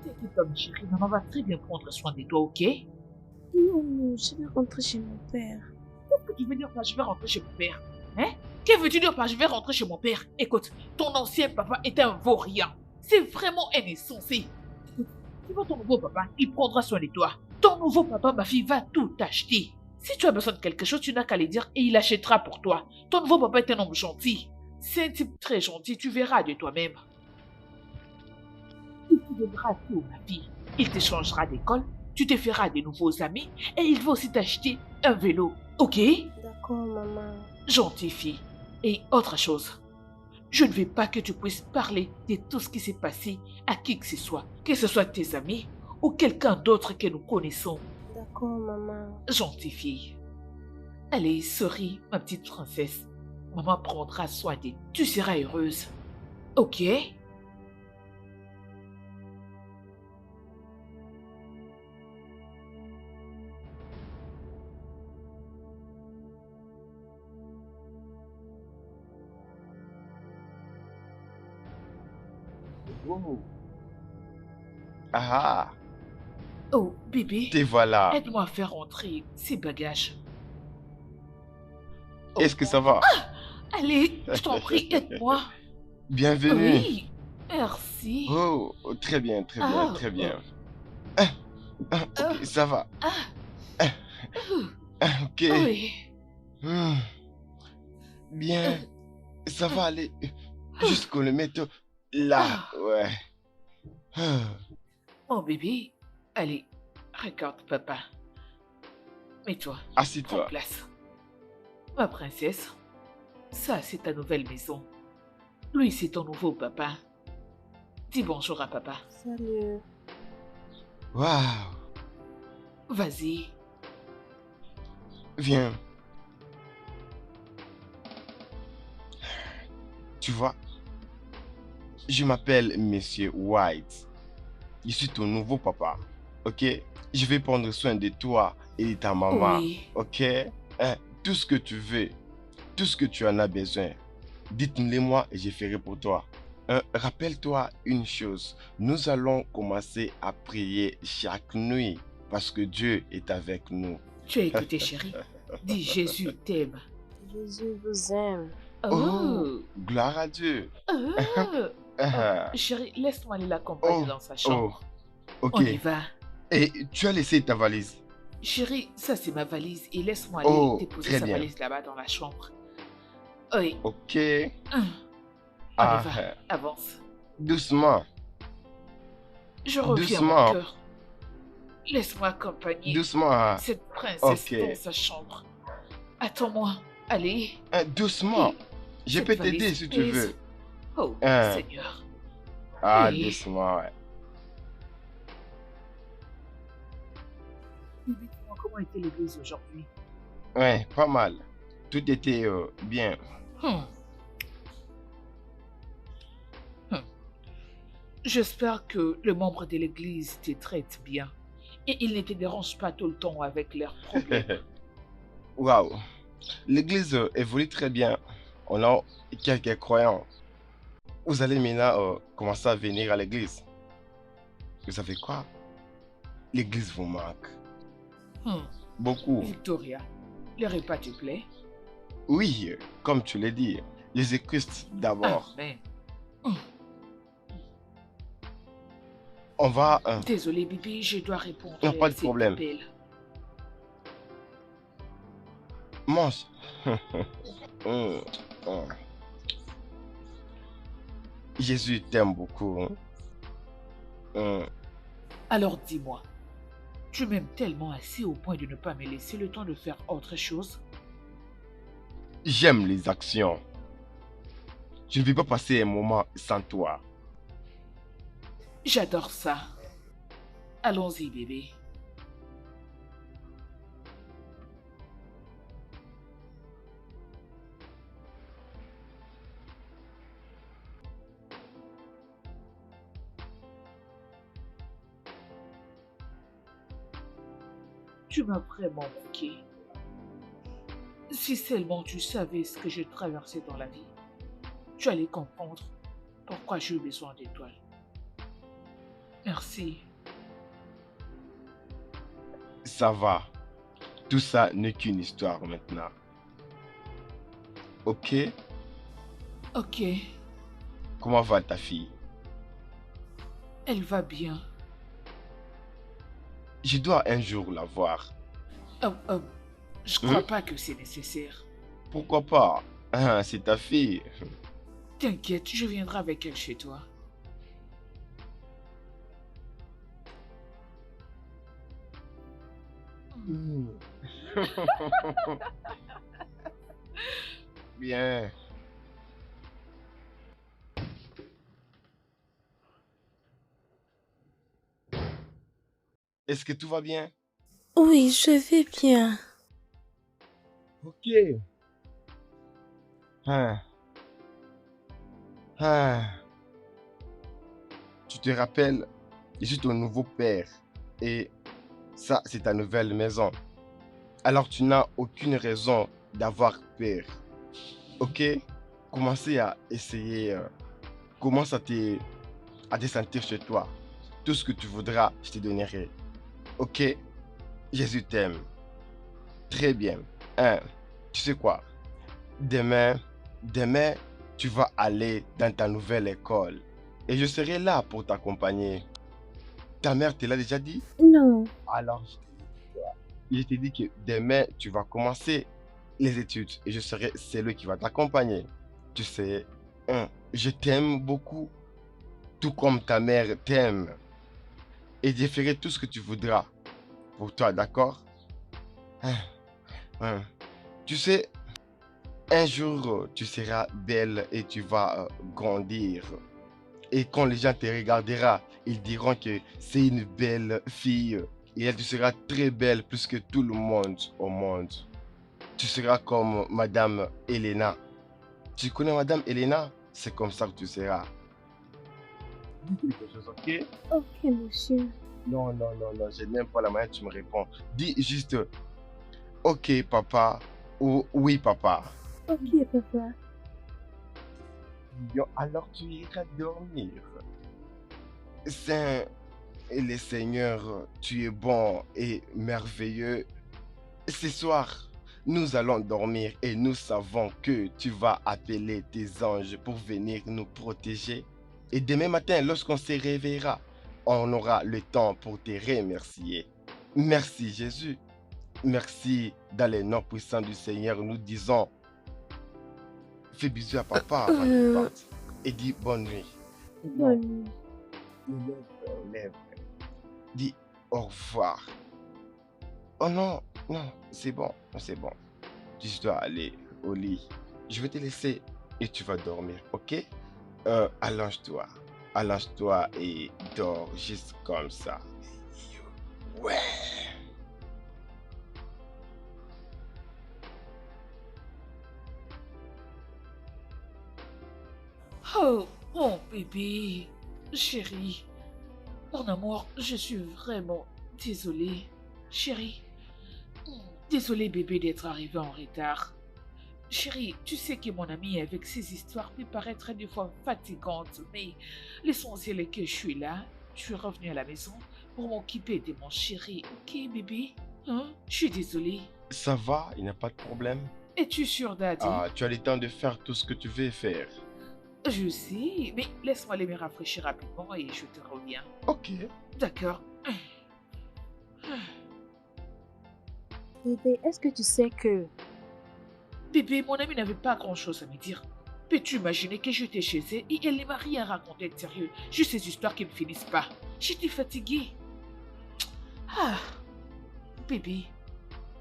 T'inquiète pas, ma chérie, maman va très bien prendre soin de toi, ok? Qu'est-ce Non, non, je vais rentrer chez mon père. que tu veux dire par je vais rentrer chez mon père? Hein? Que veux-tu dire par je vais rentrer chez mon père? Écoute, ton ancien papa est un vaurien. C'est vraiment un insensé. Écoute, tu vois ton nouveau papa, il prendra soin de toi. Ton nouveau papa, ma fille, va tout acheter. Si tu as besoin de quelque chose, tu n'as qu'à le dire et il achètera pour toi. Ton nouveau papa est un homme gentil. C'est un type très gentil, tu verras de toi-même. Il te donnera tout, ma fille. Il te changera d'école, tu te feras de nouveaux amis et il va aussi t'acheter un vélo. Ok? D'accord, maman. Gentille fille. Et autre chose, je ne veux pas que tu puisses parler de tout ce qui s'est passé à qui que ce soit tes amis ou quelqu'un d'autre que nous connaissons. D'accord, maman. Gentille fille. Allez, souris, ma petite princesse. Maman prendra soin de toi. Tu seras heureuse. Ok? Oh. Ah, Oh, bébé, te voilà. aide-moi à faire rentrer ces bagages. Oh Est-ce que mon ça Dieu. va? Allez, je t'en prie, aide-moi. Bienvenue. Oui, merci. Oh, très bien, très bien, Ah, très bien. Ah, ok, ça va. ah, Ah, euh, ok. oui. Hmm, bien, euh, ça va aller euh, jusqu'au le mettre là. ah, Ouais. Ah, mon bébé, allez, regarde papa. Mets-toi, prends assis-toi. place. Ma princesse, ça c'est ta nouvelle maison. Lui c'est ton nouveau papa. Dis bonjour à papa. Salut. Waouh. Vas-y. Viens. Tu vois, je m'appelle Monsieur White. Je suis ton nouveau papa. Ok? Je vais prendre soin de toi et de ta maman. Oui. Ok? Hein, tout ce que tu veux, tout ce que tu en as besoin, dites-le-moi et je ferai pour toi. Rappelle-toi une chose, nous allons commencer à prier chaque nuit parce que Dieu est avec nous. Tu as écouté, chérie? Dis Jésus t'aime. Jésus vous aime. Oh, Oh, gloire à Dieu. oh, oh. Ah, Chérie, laisse-moi aller l'accompagner oh, dans sa oh, chambre. ok. On y va. Et tu as laissé ta valise? Chérie, ça c'est ma valise et laisse-moi aller Oh, déposer très sa bien. valise là-bas dans la chambre. Oui, Ok. on y Ah, va, avance. doucement, Je reviens, mon doucement, cœur. Laisse-moi accompagner doucement. cette princesse Ok. dans sa chambre. Attends-moi. Allez. Doucement. Et Je cette peux t'aider valise si tu pèse. veux. Oh, Hein. Seigneur. Ah, Oui. doucement, ouais. Bébé, dis-moi, comment était l'église aujourd'hui? Ouais, pas mal. Tout était bien. Hmm, hmm. J'espère que le membre de l'église te traite bien et il ne te dérange pas tout le temps avec leurs problèmes. Waouh. L'église évolue très bien. On a quelques croyants. Vous allez maintenant commencer à venir à l'église. Vous savez quoi? L'église vous manque. Hmm. Beaucoup. Victoria, le repas te plaît? Oui, comme tu l'as dit, Jésus-Christ d'abord. Amen. On va... Désolée, bébé, je dois répondre non, pas à de cet problème. appel. Mange. Hum, hum. Jésus t'aime beaucoup. Hein. Alors dis-moi, tu m'aimes tellement assez au point de ne pas me laisser le temps de faire autre chose? J'aime les actions. Je ne vais pas passer un moment sans toi. J'adore ça. Allons-y, bébé. Tu m'as vraiment manqué. Si seulement tu savais ce que j'ai traversé dans la vie, tu allais comprendre pourquoi j'ai eu besoin de toi. Merci. Ça va. Tout ça n'est qu'une histoire maintenant. Ok? Ok, Comment va ta fille? elle va bien. Je dois un jour la voir. Euh, euh, je Hmm? crois pas que c'est nécessaire. Pourquoi pas? Ah, c'est ta fille. T'inquiète, je viendrai avec elle chez toi. Hmm. Bien. Est-ce que tout va bien? Oui, je vais bien. Ok. Ah, ah. Tu te rappelles, je suis ton nouveau père. Et ça, c'est ta nouvelle maison. Alors tu n'as aucune raison d'avoir peur. Ok? Commencez à essayer. Commence à te sentir chez toi. Tout ce que tu voudras, je te donnerai. Ok? Jésus t'aime. Très bien. Hein, tu sais quoi? Demain, demain, tu vas aller dans ta nouvelle école. Et je serai là pour t'accompagner. Ta mère te l'a déjà dit? Non. Alors, je t'ai dit que demain, tu vas commencer les études et je serai celui qui va t'accompagner. Tu sais, je t'aime beaucoup, tout comme ta mère t'aime. Et je ferai tout ce que tu voudras pour toi, d'accord? Hein, hein. Tu sais, un jour, tu seras belle et tu vas grandir. Et quand les gens te regarderont, ils diront que c'est une belle fille. Et elle, tu seras très belle plus que tout le monde au monde. Tu seras comme Madame Elena. Tu connais Madame Elena? C'est comme ça que tu seras. Dis quelque chose, ok? Ok, monsieur. Non, non, non, non, je n'aime pas la manière dont tu me réponds. Dis juste, ok, papa, ou oui, papa. Ok, papa. Bien, alors tu iras dormir. Saint et le Seigneur, tu es bon et merveilleux. Ce soir, nous allons dormir et nous savons que tu vas appeler tes anges pour venir nous protéger. Et demain matin, lorsqu'on se réveillera, on aura le temps pour te remercier. Merci Jésus. Merci dans les noms puissants du Seigneur. Nous disons, fais bisous à papa avant qu'il Euh, parte. Et dis bonne nuit. bonne nuit. Lève. Dis au revoir. Oh non, non, c'est bon, c'est bon. Tu dois aller au lit. Je vais te laisser et tu vas dormir, ok? Allonge-toi. Allonge-toi et dors juste comme ça. Ouais. Oh, mon bébé. Chérie. Mon amour, je suis vraiment désolée. Chérie. Désolée bébé d'être arrivé en retard. Chérie, tu sais que mon ami avec ses histoires peut paraître des fois fatigantes, mais l'essentiel est que je suis là. Je suis revenue à la maison pour m'occuper de mon chéri. Ok bébé? Hein? Je suis désolée. Ça va, il n'y a pas de problème. Es-tu sûr, Daddy? Ah, tu as le temps de faire tout ce que tu veux faire. Je sais, mais laisse-moi aller me rafraîchir rapidement et je te reviens. Ok. D'accord. Bébé, est-ce que tu sais que... Bébé, mon ami n'avait pas grand-chose à me dire. Peux-tu imaginer que j'étais chez elle et elle ne m'a rien raconté de sérieux? Juste ces histoires qui ne finissent pas. J'étais fatiguée. Ah, bébé,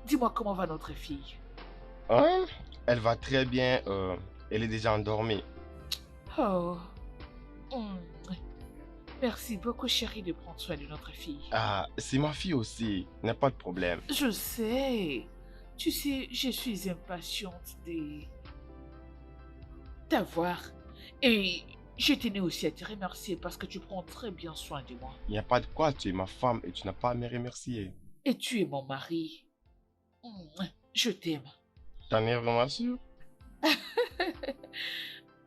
dis-moi comment va notre fille. Hein? Elle va très bien. Elle est déjà endormie. Oh, hmm. Merci beaucoup chérie de prendre soin de notre fille. Ah, c'est ma fille aussi. Il n'y a pas de problème. Je sais. Tu sais, je suis impatiente de t'avoir. Et je tenais aussi à te remercier parce que tu prends très bien soin de moi. Il n'y a pas de quoi. Tu es ma femme et tu n'as pas à me remercier. Et tu es mon mari. Hmm. Je t'aime. T'en es vraiment sûr?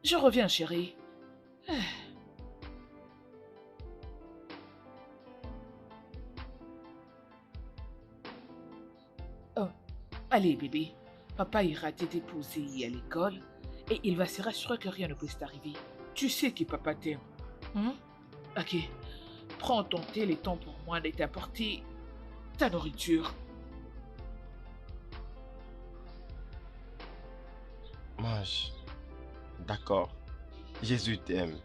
Je reviens chérie. Allez, bébé, papa ira te déposer à l'école et il va se rassurer que rien ne peut t'arriver. Tu sais que papa t'aime. Hein? Ok, prends ton thé, le temps pour moi de t'apporter ta nourriture. Mange. D'accord. Jésus t'aime.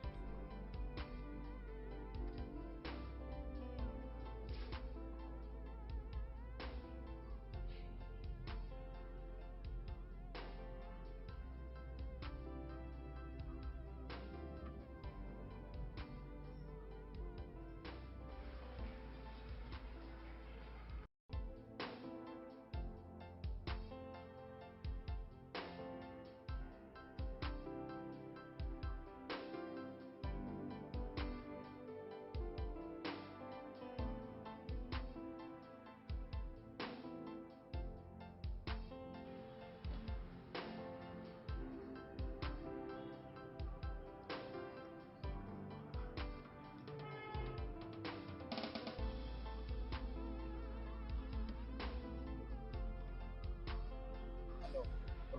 Alors,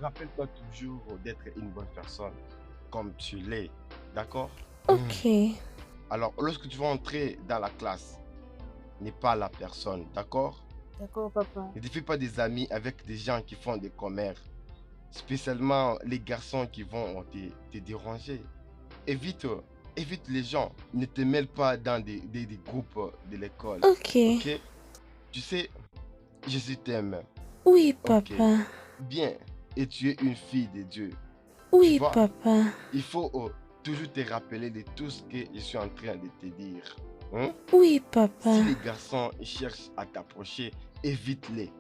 rappelle-toi toujours d'être une bonne personne, comme tu l'es. D'accord? Ok. Alors, lorsque tu vas entrer dans la classe, n'aie pas la personne. D'accord? D'accord, papa. Ne te fais pas des amis avec des gens qui font des commères. Spécialement les garçons qui vont te déranger. Évite, évite les gens. Ne te mêle pas dans des groupes de l'école. Ok. Ok? Tu sais, Jésus t'aime. Oui, Ok. papa. Bien. Et tu es une fille de Dieu. Oui, vois, papa. Il faut toujours te rappeler de tout ce que je suis en train de te dire. Hein? Oui, papa. Si les garçons cherchent à t'approcher, évite-les.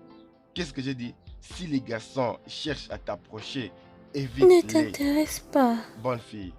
Qu'est-ce que j'ai dit? Si les garçons cherchent à t'approcher, Ne évite-les. t'intéresse pas. Bonne fille.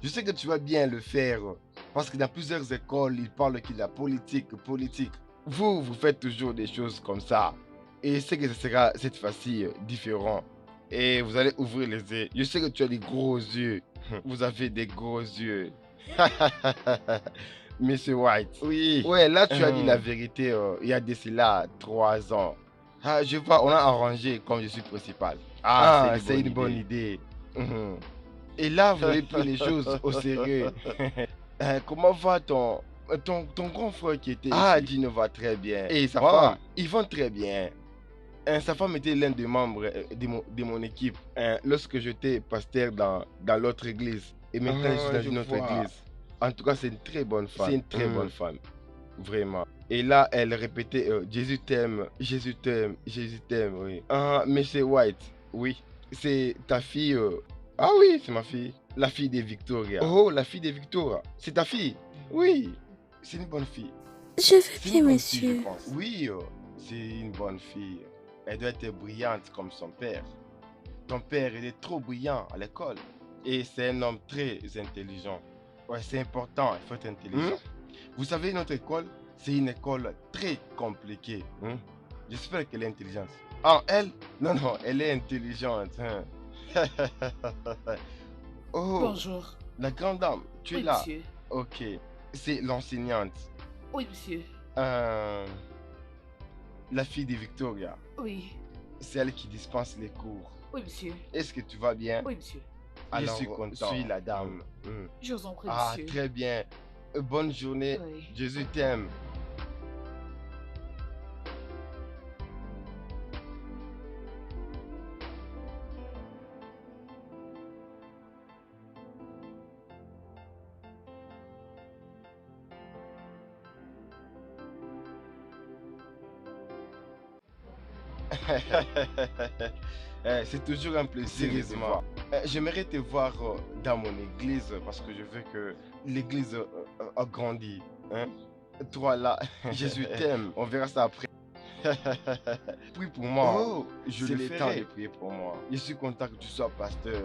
Je sais que tu vas bien le faire parce que dans plusieurs écoles, ils parlent qu'il y a politique, politique. Vous faites toujours des choses comme ça. Et je sais que ce sera cette fois-ci différent. Et vous allez ouvrir les yeux. Je sais que tu as des gros yeux. Vous avez des gros yeux. Monsieur White. Oui. Ouais, là tu as dit la vérité il y a de cela 3 ans. Ah, je vois, on a arrangé comme je suis principal. Ah, c'est une bonne idée. Mhm. Et là, vous avez pris les choses au sérieux. Comment va ton grand frère qui était ici? Ah, Dino va très bien. Et sa femme? Ils vont très bien. Sa femme était l'un des membres de mon équipe lorsque j'étais pasteur dans l'autre église. Et maintenant, je suis dans une autre église. En tout cas, c'est une très bonne femme. C'est une très bonne femme. Vraiment. Et là, elle répétait Jésus t'aime, Jésus t'aime, Jésus t'aime, oui. Ah, Monsieur White, oui. C'est ta fille. Ah oui, c'est ma fille. La fille de Victoria. Oh, la fille de Victoria. C'est ta fille? Oui. C'est une bonne fille. Je vais C'est bien, une bonne fille, je monsieur. pense. Oui, c'est une bonne fille. Elle doit être brillante comme son père. Ton père, il est trop brillant à l'école. Et c'est un homme très intelligent. Ouais, c'est important, il faut être intelligent. Vous savez, notre école, c'est une école très compliquée. J'espère qu'elle est intelligente. Ah, elle? Non, non, elle est intelligente. Oh, Bonjour. la grande dame, tu es Oui, là. monsieur. Ok. C'est l'enseignante. Oui, monsieur. Euh, la fille de Victoria. Oui. C'est elle qui dispense les cours. Oui, monsieur. Est-ce que tu vas bien? Oui, monsieur. Alors, je suis content. Suis la dame. Je vous en prie, Ah, monsieur. très bien. Bonne journée. Oui. Jésus t'aime. C'est toujours un plaisir de te voir. J'aimerais te voir dans mon église parce que je veux que l'église a grandi. Hein? Toi là, Jésus t'aime. On verra ça après. Prie pour moi. Oh, je le ferai. C'est le temps de prier pour moi. Je suis content que tu sois pasteur.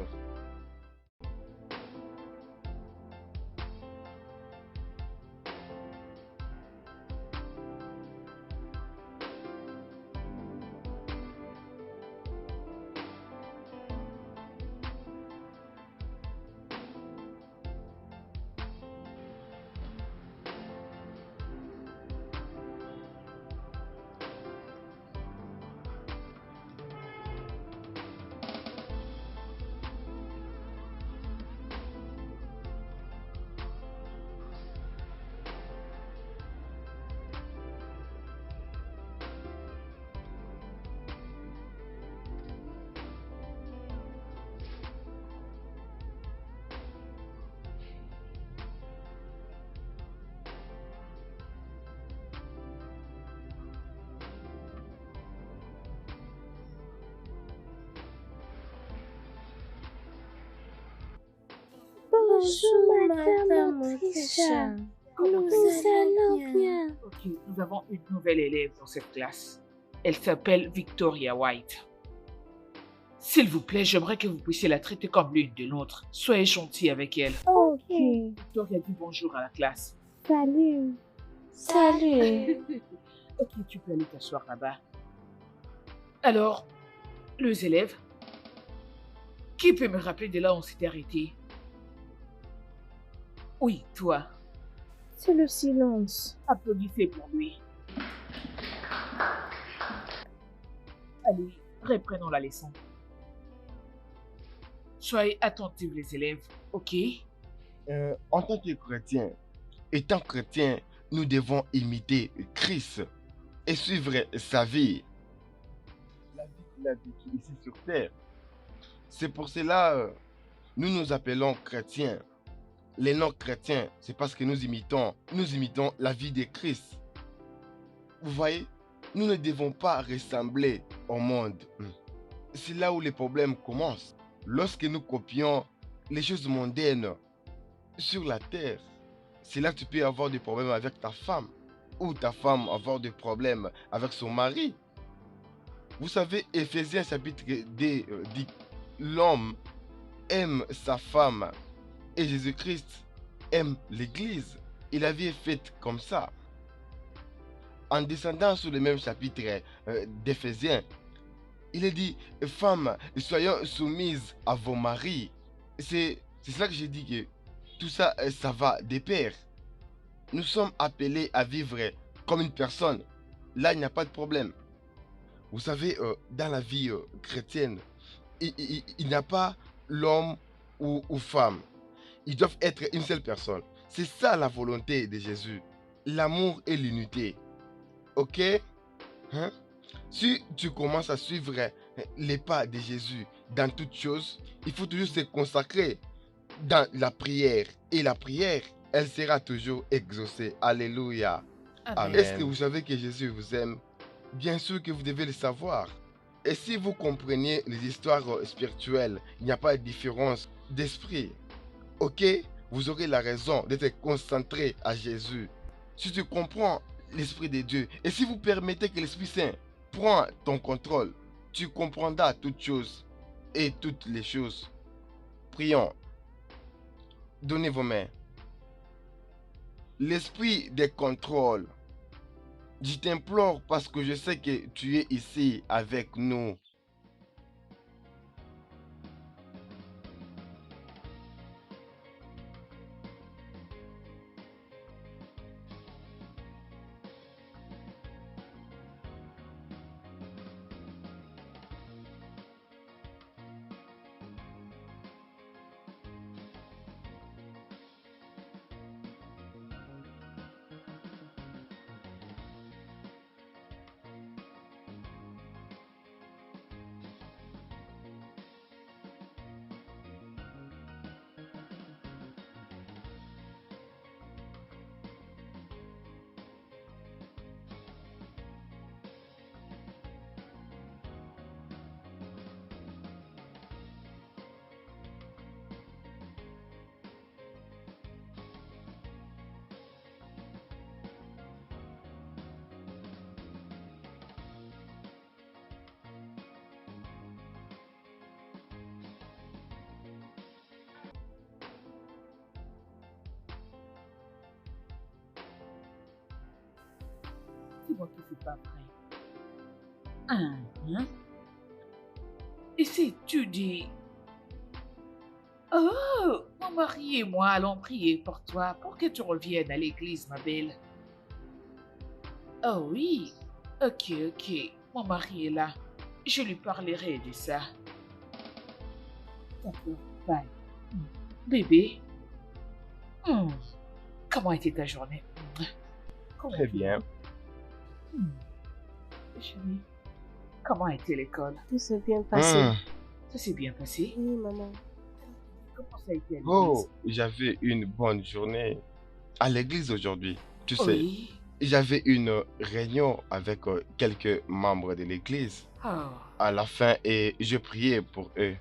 Bonjour, Madame Autricha. Comment Nous ça va? allons bien. Ok, nous avons une nouvelle élève dans cette classe. Elle s'appelle Victoria White. S'il vous plaît, j'aimerais que vous puissiez la traiter comme l'une de l'autre. Soyez gentil avec elle. Ok. Victoria dit bonjour à la classe. Salut. Salut. Ok, tu peux aller t'asseoir là-bas. Alors, les élèves, qui peut me rappeler de là où on s'était arrêté? Oui, toi. C'est le silence. Applaudissez pour lui. Allez, reprenons la leçon. Soyez attentifs les élèves, ok? En tant que chrétien, étant chrétien, nous devons imiter Christ et suivre sa vie. La vie qu'il a vécue ici sur terre. C'est pour cela nous nous appelons chrétiens. Les non-chrétiens, c'est parce que nous imitons la vie de Christ. Vous voyez, nous ne devons pas ressembler au monde. C'est là où les problèmes commencent. Lorsque nous copions les choses mondaines sur la terre, c'est là que tu peux avoir des problèmes avec ta femme ou ta femme avoir des problèmes avec son mari. Vous savez, Éphésiens chapitre 2 dit l'homme aime sa femme et Jésus-Christ aime l'Église. Et la vie est faite comme ça. En descendant sur le même chapitre d'Éphésiens, il est dit, femmes, soyons soumises à vos maris. C'est cela que j'ai dit que tout ça, ça va de pair. Nous sommes appelés à vivre comme une personne. Là, il n'y a pas de problème. Vous savez, dans la vie chrétienne, il n'y a pas l'homme ou femme. Ils doivent être une seule personne. C'est ça la volonté de Jésus. L'amour et l'unité. Ok? Hein? Si tu commences à suivre les pas de Jésus dans toutes choses, il faut toujours se consacrer dans la prière. Et la prière, elle sera toujours exaucée. Alléluia. Amen. Est-ce que vous savez que Jésus vous aime? Bien sûr que vous devez le savoir. Et si vous compreniez les histoires spirituelles, il n'y a pas de différence d'esprit. Ok? Vous aurez la raison d'être concentré à Jésus. Si tu comprends l'Esprit de Dieu, et si vous permettez que l'Esprit Saint prend ton contrôle, tu comprendras toutes choses et toutes les choses. Prions. Donnez vos mains. L'esprit de contrôle, je t'implore parce que je sais que tu es ici avec nous. Dis-moi que c'est pas vrai. Hein? Et si tu dis, oh, mon mari et moi allons prier pour toi, pour que tu reviennes à l'église, ma belle. Oh oui, ok, ok, mon mari est là. Je lui parlerai de ça. D'accord, bye. Bébé, hmm, comment était ta journée? Comment Très tu bien. vas? Hmm, Chérie, comment était l'école? Tout s'est bien passé. Hmm. Ça s'est bien passé? Oui, maman. Comment ça a été à l'église? Oh, j'avais une bonne journée à l'église aujourd'hui. Tu sais, Oui. j'avais une réunion avec quelques membres de l'église Oh, à la fin et je priais pour eux.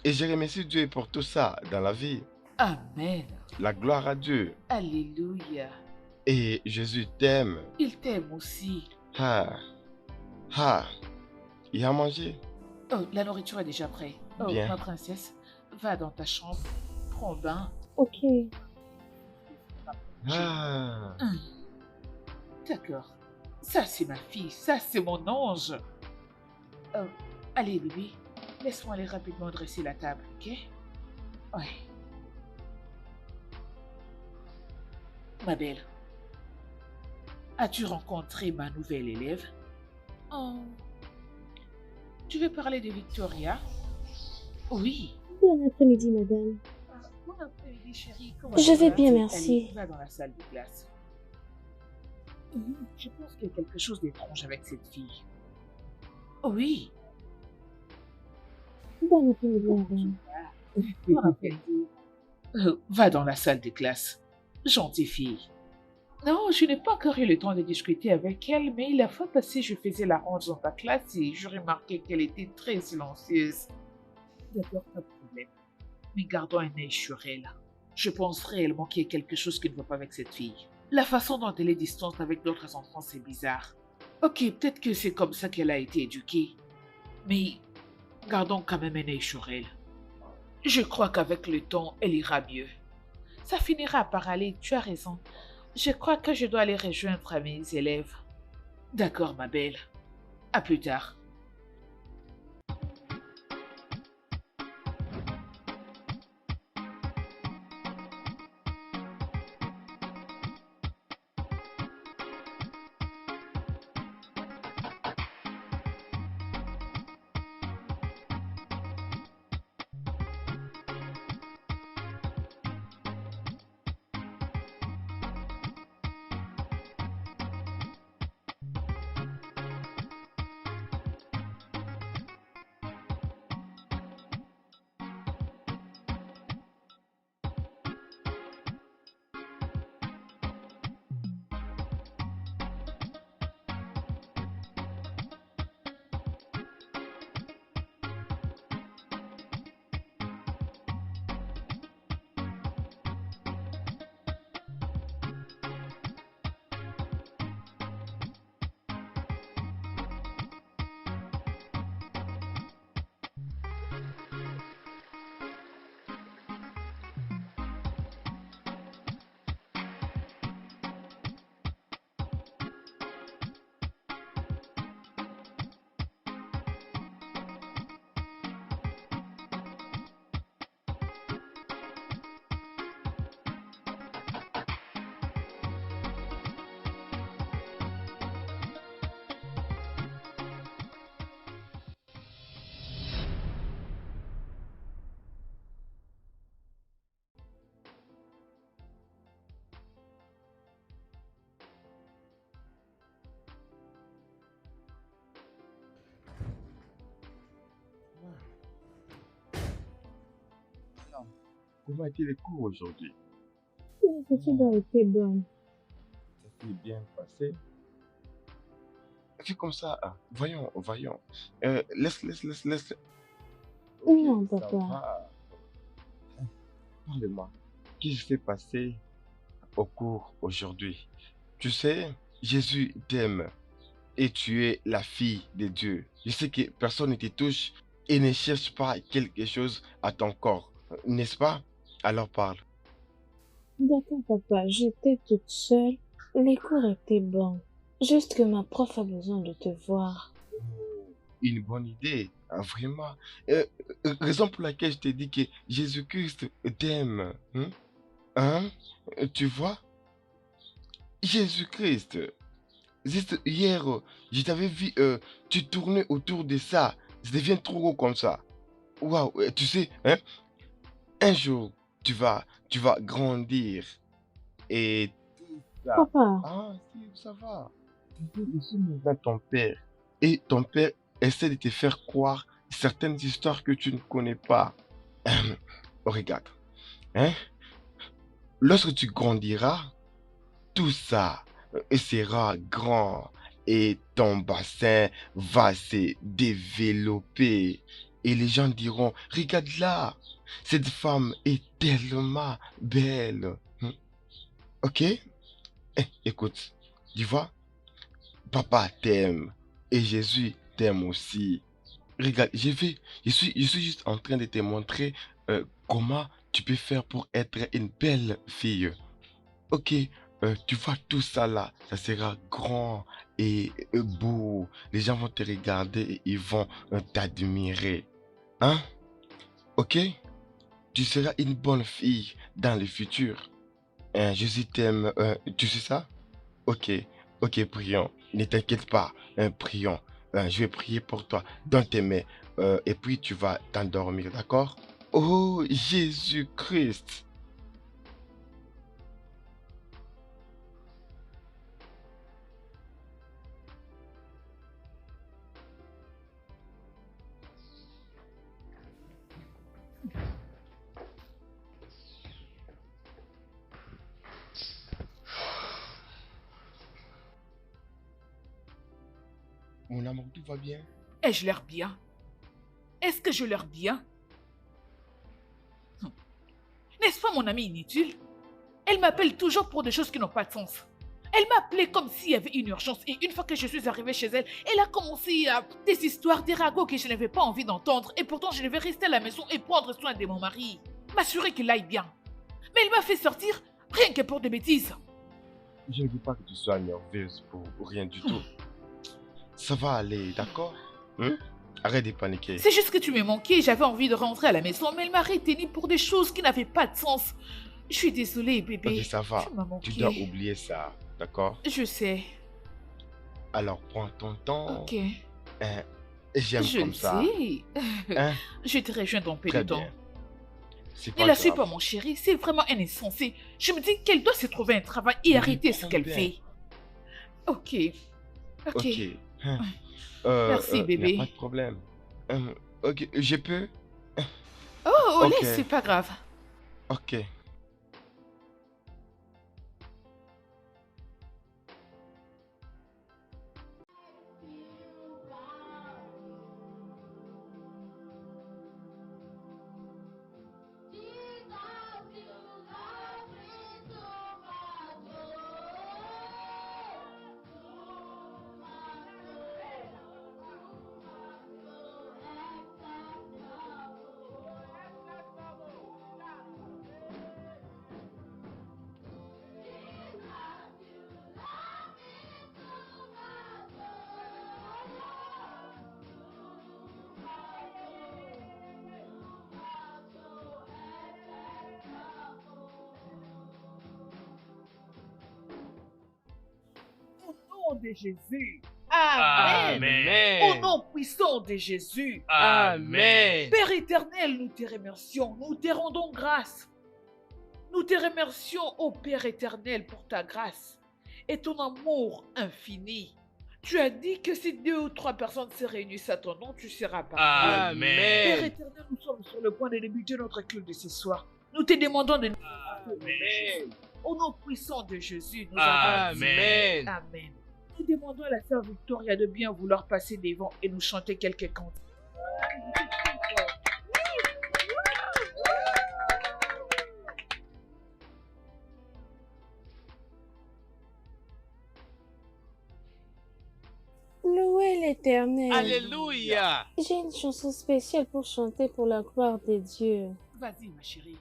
Et je remercie Dieu pour tout ça dans la vie. amen. La gloire à Dieu. Alléluia. Et Jésus t'aime. Il t'aime aussi. Ah, ah, il a mangé. Oh, la nourriture est déjà prête. Oh, Bien. ma princesse, va dans ta chambre, prends bain. Ok. Ah, Hum, D'accord. Ça, c'est ma fille. Ça, c'est mon ange. Oh, allez, bébé. Laisse-moi aller rapidement dresser la table, ok? Ouais. Ma belle, as-tu rencontré ma nouvelle élève? Oh. Tu veux parler de Victoria? Oui. Bon après-midi, madame. Bon après-midi, chérie. Je tu vais vas? bien, Allez, merci. va dans la salle de classe. Je pense qu'il y a quelque chose d'étrange avec cette fille. Oui. Bon après-midi, madame. Bon après-midi. Va dans la salle de classe. Gentille fille. Non, je n'ai pas encore eu le temps de discuter avec elle, mais la fois passée, je faisais la ronde dans ta classe et je remarquais qu'elle était très silencieuse. D'accord, pas de problème. Mais gardons un œil sur elle. Je pense réellement qu'il y a quelque chose qui ne va pas avec cette fille. La façon dont elle est distante avec d'autres enfants, c'est bizarre. Ok, peut-être que c'est comme ça qu'elle a été éduquée. Mais gardons quand même un œil sur elle. Je crois qu'avec le temps, elle ira mieux. Ça finira par aller, tu as raison. Je crois que je dois aller rejoindre mes élèves. D'accord, ma belle. À plus tard. alors, comment étaient les cours aujourd'hui? Les études ont été bonnes. Ça s'est bien passé. Fais comme ça. Voyons, voyons. Laisse. Ok, Non, ça papa. va. Parle-moi. Qu'est-ce qui s'est passé au cours aujourd'hui? Tu sais, Jésus t'aime et tu es la fille de Dieu. Je sais que personne ne te touche et ne cherche pas quelque chose à ton corps, n'est-ce pas? Alors parle. D'accord, papa. J'étais toute seule. Les cours étaient bons. Juste que ma prof a besoin de te voir. Une bonne idée, vraiment. Raison pour laquelle je t'ai dit que Jésus-Christ t'aime. Hein? Hein? Tu vois? Jésus-Christ. Juste hier, je t'avais vu, tu tournais autour de ça. Ça devient trop gros comme ça. Waouh, tu sais, hein? Un jour, tu vas grandir. Et tout ça. Papa, Ah, si, ça va. Je suis maintenant ton père. Et ton père essaie de te faire croire certaines histoires que tu ne connais pas. Regarde, hein? Lorsque tu grandiras, tout ça sera grand et ton bassin va se développer. Et les gens diront, regarde là, cette femme est tellement belle. Ok? Écoute, tu vois, papa t'aime et Jésus t'aime aussi. Regarde, je suis juste en train de te montrer comment tu peux faire pour être une belle fille. Ok, tu vois tout ça là, ça sera grand et beau. Les gens vont te regarder et ils vont t'admirer. Hein? Ok? Tu seras une bonne fille dans le futur. Jésus t'aime, tu sais ça? Ok, ok, prions. Ne t'inquiète pas, prions. Je vais prier pour toi dans tes mains et puis tu vas t'endormir, d'accord? Oh, Jésus-Christ. Mon amour, tout va bien? Ai-je l'air bien? Est-ce que je l'air bien? Hum. N'est-ce pas mon amie inutile? Elle m'appelle toujours pour des choses qui n'ont pas de sens. Elle m'a appelé comme s'il y avait une urgence et une fois que je suis arrivée chez elle, elle a commencé à des histoires, des ragots que je n'avais pas envie d'entendre et pourtant je devais rester à la maison et prendre soin de mon mari, m'assurer qu'il aille bien. Mais elle m'a fait sortir rien que pour des bêtises. Je ne veux pas que tu sois nerveuse pour rien du tout. Ça va aller, d'accord? Hein? Arrête de paniquer. C'est juste que tu m'es manqué, j'avais envie de rentrer à la maison, mais elle m'a retenu pour des choses qui n'avaient pas de sens. Je suis désolée, Ok, bébé. ça va. Tu m'as Tu dois manqué. oublier ça, d'accord? Je sais. Alors prends ton temps. Ok. Hein? J'aime Je comme le ça. sais. Hein? Je te rejoins dans peu de Très temps. bien. C'est Ne pas la suis grave. pas, mon chéri. C'est vraiment un insensé. Je me dis qu'elle doit se trouver un travail et Je arrêter ce comprends qu'elle bien. fait. Ok. Ok. Ok. Hein? Merci, Il n'y a pas bébé. de problème. Ok, je peux? Oh, Ok, laisse, c'est pas grave. ok. Au nom de Jésus. Amen. Au Amen. nom puissant de Jésus. Amen. Père éternel, nous te remercions. Nous te rendons grâce. Nous te remercions, ô Père éternel, pour ta grâce et ton amour infini. Tu as dit que si 2 ou 3 personnes se réunissent à ton nom, tu seras parmi eux. Père Amen. éternel, nous sommes sur le point de débuter notre culte de ce soir. Nous te demandons de nous Amen. au nom puissant de Jésus, nous avons dit Amen. Amen. Nous demandons à la sœur Victoria de bien vouloir passer devant et nous chanter quelques cantiques. louez l'Éternel. Alléluia. J'ai une chanson spéciale pour chanter pour la gloire de Dieu. Vas-y, ma chérie.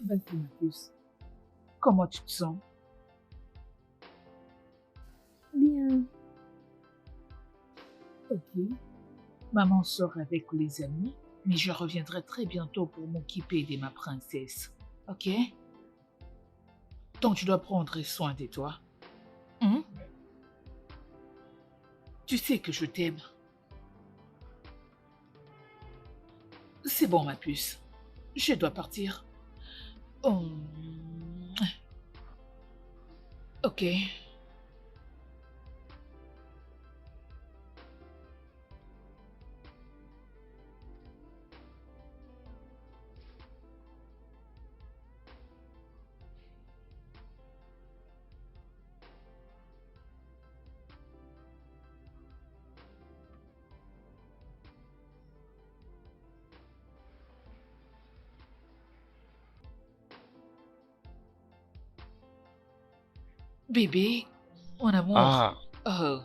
Vas-y, ma puce. Comment tu te sens? Bien. Ok. Maman sort avec les amis, mais je reviendrai très bientôt pour m'occuper de ma princesse. Ok? Donc tu dois prendre soin de toi. Hein? Tu sais que je t'aime. C'est bon, ma puce. Je dois partir. Hum, Ok. Bébé, mon amour. Ah, Oh,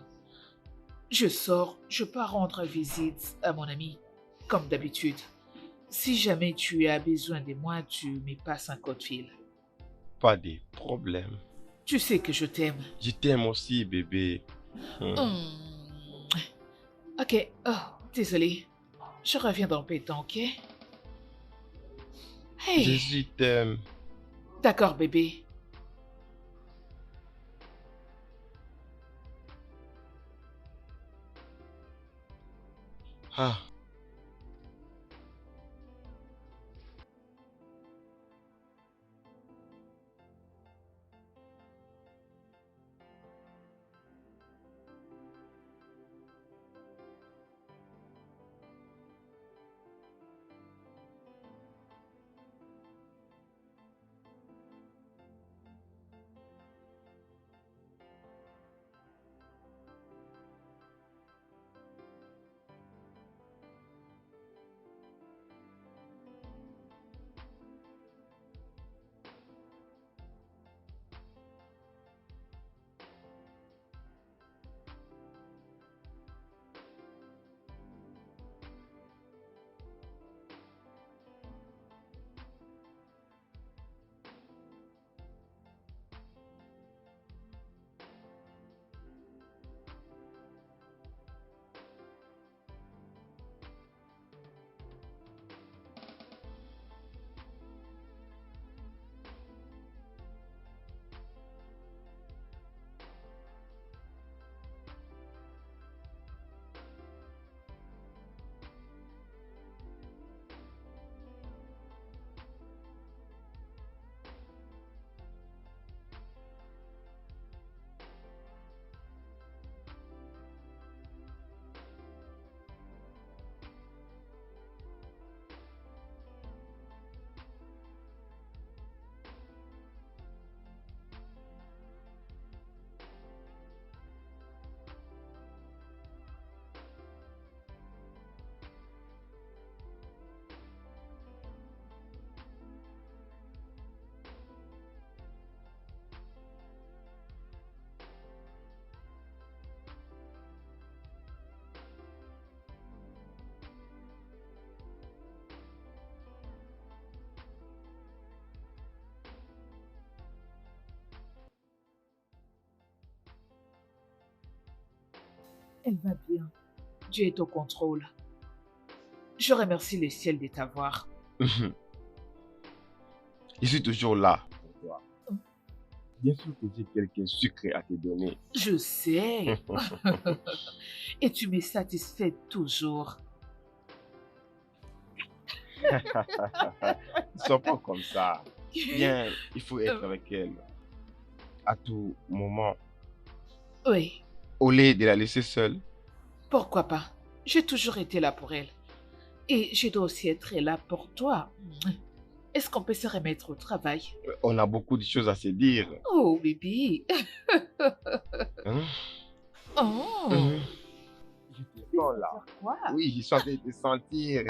je sors, je pars rendre visite à mon ami, comme d'habitude. Si jamais tu as besoin de moi, tu me passes un coup de fil. pas de problème. Tu sais que je t'aime. Je t'aime aussi, bébé. Hum, Ok, oh, désolé. Je reviens dans peu de temps, ok? Hey, Jésus t'aime. d'accord, bébé. Ah, Elle va bien. Dieu est au contrôle. Je remercie le ciel de t'avoir. je suis toujours là pour toi. Bien sûr que j'ai quelques secrets à te donner. Je sais. Et tu me satisfais toujours. Ne sois pas comme ça. Bien, il faut être avec elle à tout moment. Oui, Au lieu de la laisser seule. pourquoi pas? J'ai toujours été là pour elle. Et je dois aussi être là pour toi. Est-ce qu'on peut se remettre au travail? On a beaucoup de choses à se dire. Oh, bébé. Hein? Oh. Mhm. Je te Tu sens sais là. faire quoi? Oui, je suis en train de te sentir.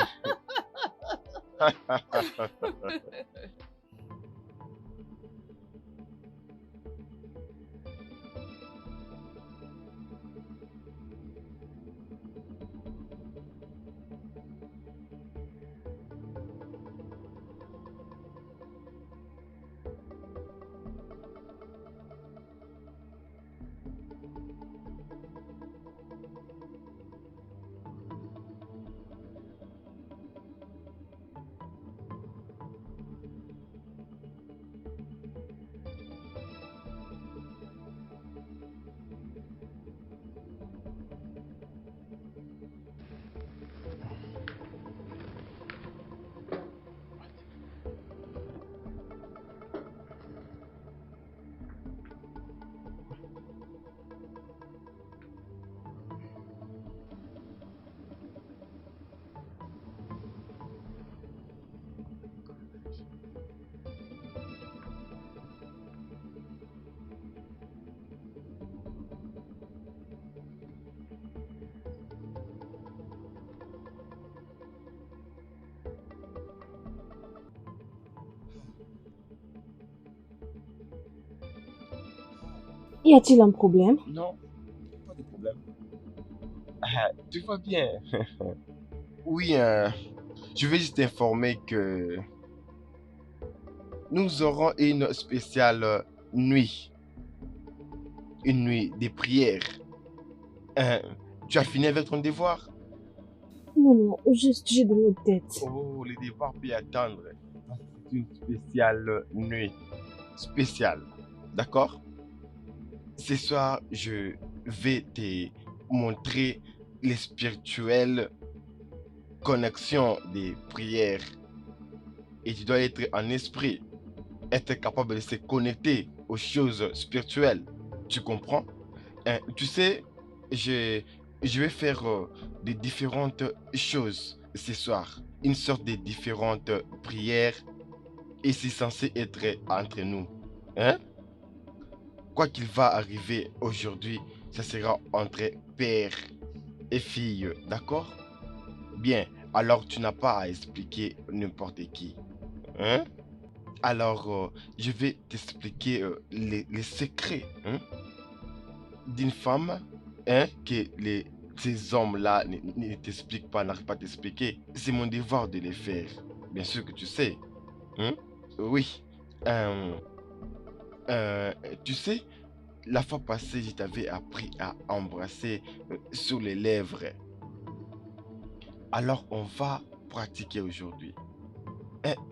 Y a-t-il un problème? Non, pas de problème. Ah, tout va bien. Oui, je vais juste t'informer que nous aurons une spéciale nuit. Une nuit de prière. Euh, Tu as fini avec ton devoir? Non, non, juste j'ai de l'eau de tête. Oh, les devoirs peuvent attendre. C'est une spéciale nuit. Spéciale. D'accord? Ce soir, je vais te montrer les spirituelles connexions des prières. Et tu dois être en esprit, être capable de se connecter aux choses spirituelles. Tu comprends? Tu sais, je, je vais faire des différentes choses ce soir. Une sorte de différentes prières. Et c'est censé être entre nous. Hein? Quoi qu'il va arriver aujourd'hui, ça sera entre père et fille. D'accord? Bien. Alors tu n'as pas à expliquer n'importe qui. Hein? Alors, je vais t'expliquer les secrets, hein, d'une femme, hein, que ces hommes-là ne t'expliquent pas, n'arrivent pas à t'expliquer. C'est mon devoir de les faire. Bien sûr que tu sais. Hein? Oui. Euh, euh, Tu sais, la fois passée, je t'avais appris à embrasser sur les lèvres. Alors, on va pratiquer aujourd'hui.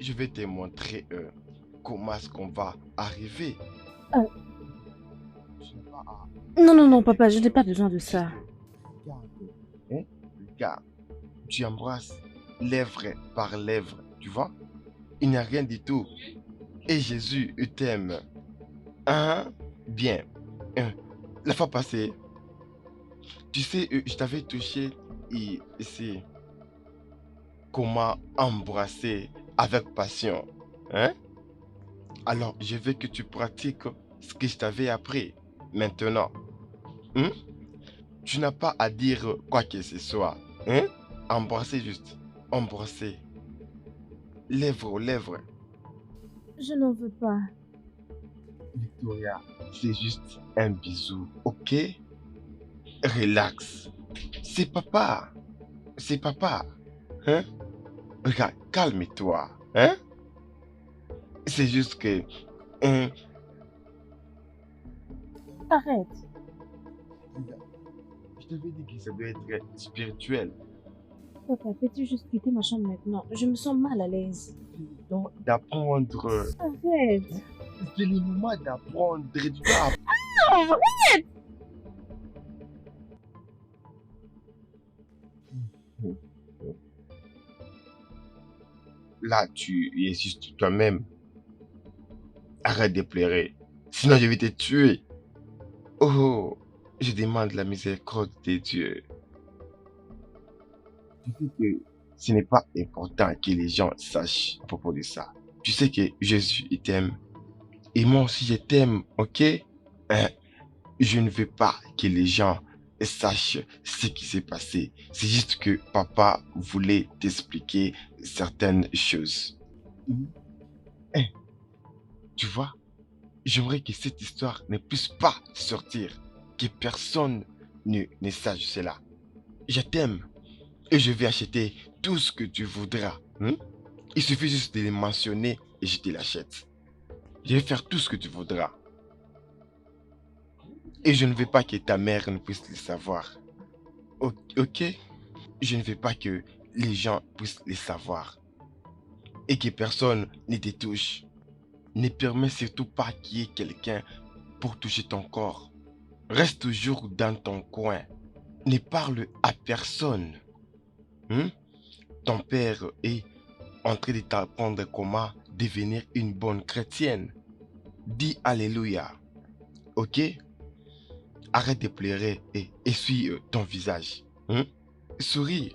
Je vais te montrer comment est-ce qu'on va arriver. Euh. Tu n'as pas à... Non, non, non, papa, je n'ai pas besoin de ça. Regarde, hein? Regarde, tu embrasses lèvre par lèvre, tu vois? Il n'y a rien du tout. Et Jésus t'aime. Hein? Bien. La fois passée, tu sais, je t'avais touché et c'est comment embrasser avec passion. Hein? Alors, je veux que tu pratiques ce que je t'avais appris. Maintenant, hein? Tu n'as pas à dire quoi que ce soit. Hein? Embrasser juste. Embrasser. Lèvres aux lèvres. Je n'en veux pas. Victoria, c'est juste un bisou, ok? Relax. C'est papa. C'est papa. Hein? Regarde, calme-toi. Hein? C'est juste que... hein, Arrête. regarde, je t'avais dit que ça doit être spirituel. Papa, peux-tu juste quitter ma chambre maintenant? Je me sens mal à l'aise. C'est le temps d'apprendre. Arrête. C'est le moment d'apprendre. Tu dois apprendre. Là, tu es juste toi-même. Arrête de pleurer. Sinon, je vais te tuer. Oh, je demande la miséricorde de Dieu. Tu sais que ce n'est pas important que les gens sachent à propos de ça. Tu sais que Jésus il t'aime. Et moi aussi, je t'aime, ok? Hein? Je ne veux pas que les gens sachent ce qui s'est passé. C'est juste que papa voulait t'expliquer certaines choses. Hein? Tu vois? J'aimerais que cette histoire ne puisse pas sortir, que personne ne sache cela. Je t'aime et je vais acheter tout ce que tu voudras. Hein? Il suffit juste de les mentionner et je te l'achète. Je vais faire tout ce que tu voudras. Et je ne veux pas que ta mère ne puisse le savoir. Ok? Je ne veux pas que les gens puissent le savoir. Et que personne ne te touche. Ne permets surtout pas qu'il y ait quelqu'un pour toucher ton corps. Reste toujours dans ton coin. Ne parle à personne. Hein? Ton père est en train de t'apprendre comment devenir une bonne chrétienne. Dis Alléluia. Ok? Arrête de pleurer et essuie ton visage. Hein? Souris.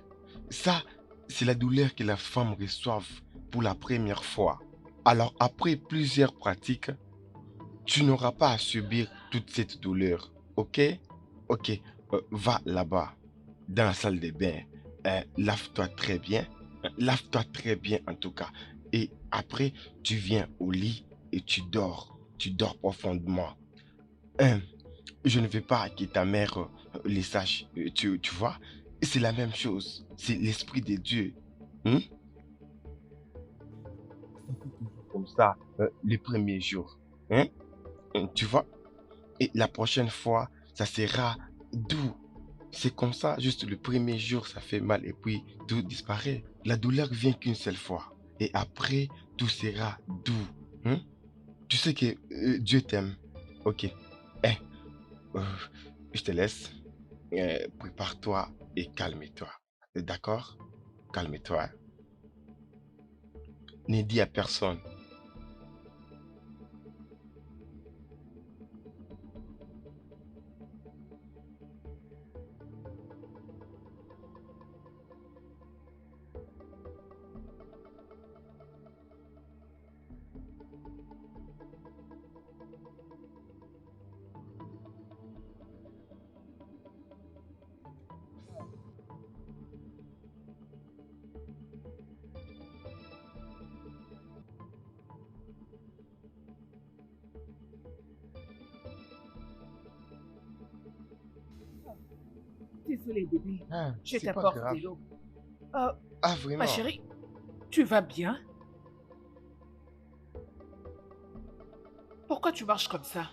Ça, c'est la douleur que la femme reçoit pour la première fois. Alors après plusieurs pratiques, tu n'auras pas à subir toute cette douleur. Ok? Ok. Va là-bas, dans la salle de bain. Lave-toi très bien. Lave-toi très bien en tout cas. Et après, tu viens au lit et tu dors. Tu dors profondément. Je ne veux pas que ta mère les sache, tu vois? C'est la même chose. C'est l'Esprit de Dieu. Hein? Comme ça, les premiers jours. Hein? Tu vois? Et la prochaine fois, ça sera doux. C'est comme ça, juste le premier jour, ça fait mal et puis tout disparaît. La douleur vient qu'une seule fois. Et après, tout sera doux. Hein? Tu sais que Dieu t'aime. Ok. Eh, euh, je te laisse. Prépare-toi et calme-toi. D'accord? Calme-toi. Ne dis à personne. Désolée, bébé. Ah, Je c'est pas t'apporte grave. de l'eau. Euh, Ah, ma vraiment? chérie, tu vas bien? Pourquoi tu marches comme ça?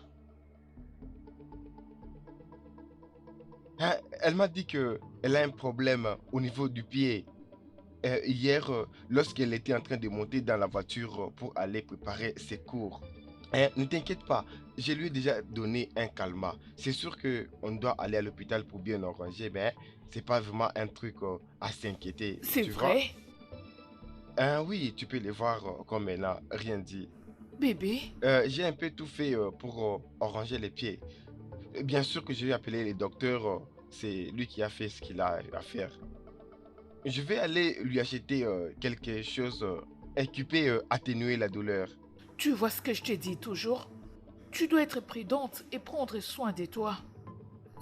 Ah, elle m'a dit que elle a un problème au niveau du pied. Hier, lorsqu'elle était en train de monter dans la voiture pour aller préparer ses cours. Ne t'inquiète pas, je lui ai déjà donné un calmant. C'est sûr que on doit aller à l'hôpital pour bien arranger, mais c'est pas vraiment un truc à s'inquiéter, C'est tu vois? vrai? Oui, tu peux les voir comme elle n'a rien dit. Bébé? J'ai un peu tout fait pour arranger les pieds. Bien sûr que je vais appeler les docteurs, c'est lui qui a fait ce qu'il a à faire. Je vais aller lui acheter quelque chose qui peut atténuer la douleur. Tu vois ce que je te dis toujours? Tu dois être prudente et prendre soin de toi.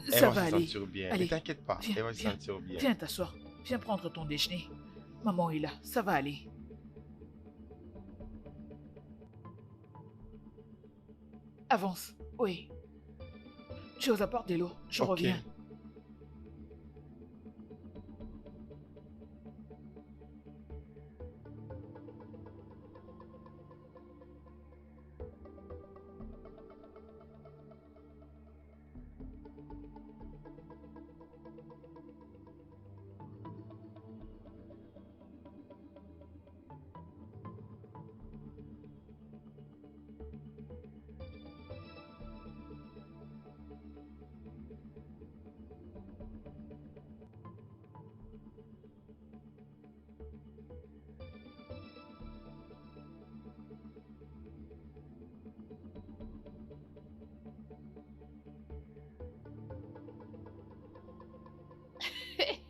Elle Ça va va se aller. sentir bien. Ne Allez, t'inquiète pas, viens, elle va se viens, sentir bien. viens t'asseoir. Viens prendre ton déjeuner. Maman est là, ça va aller. Avance. Oui. Je vous apporte de l'eau. Je Ok. reviens.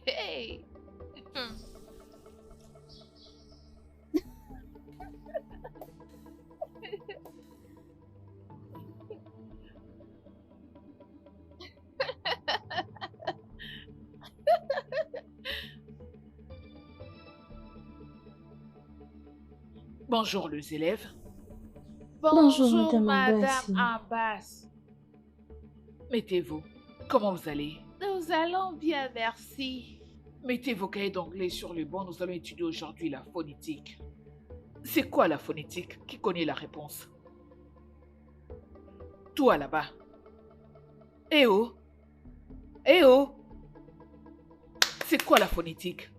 Hey. Bonjour les élèves. Bonjour, Bonjour Madame Madame Ambassi. Abbas. Mettez-vous. Comment vous allez? Nous allons bien, merci. Mettez vos cahiers d'anglais sur le banc. Nous allons étudier aujourd'hui la phonétique. C'est quoi la phonétique? Qui connaît la réponse? Toi là-bas. Eh oh! Eh oh! C'est quoi la phonétique?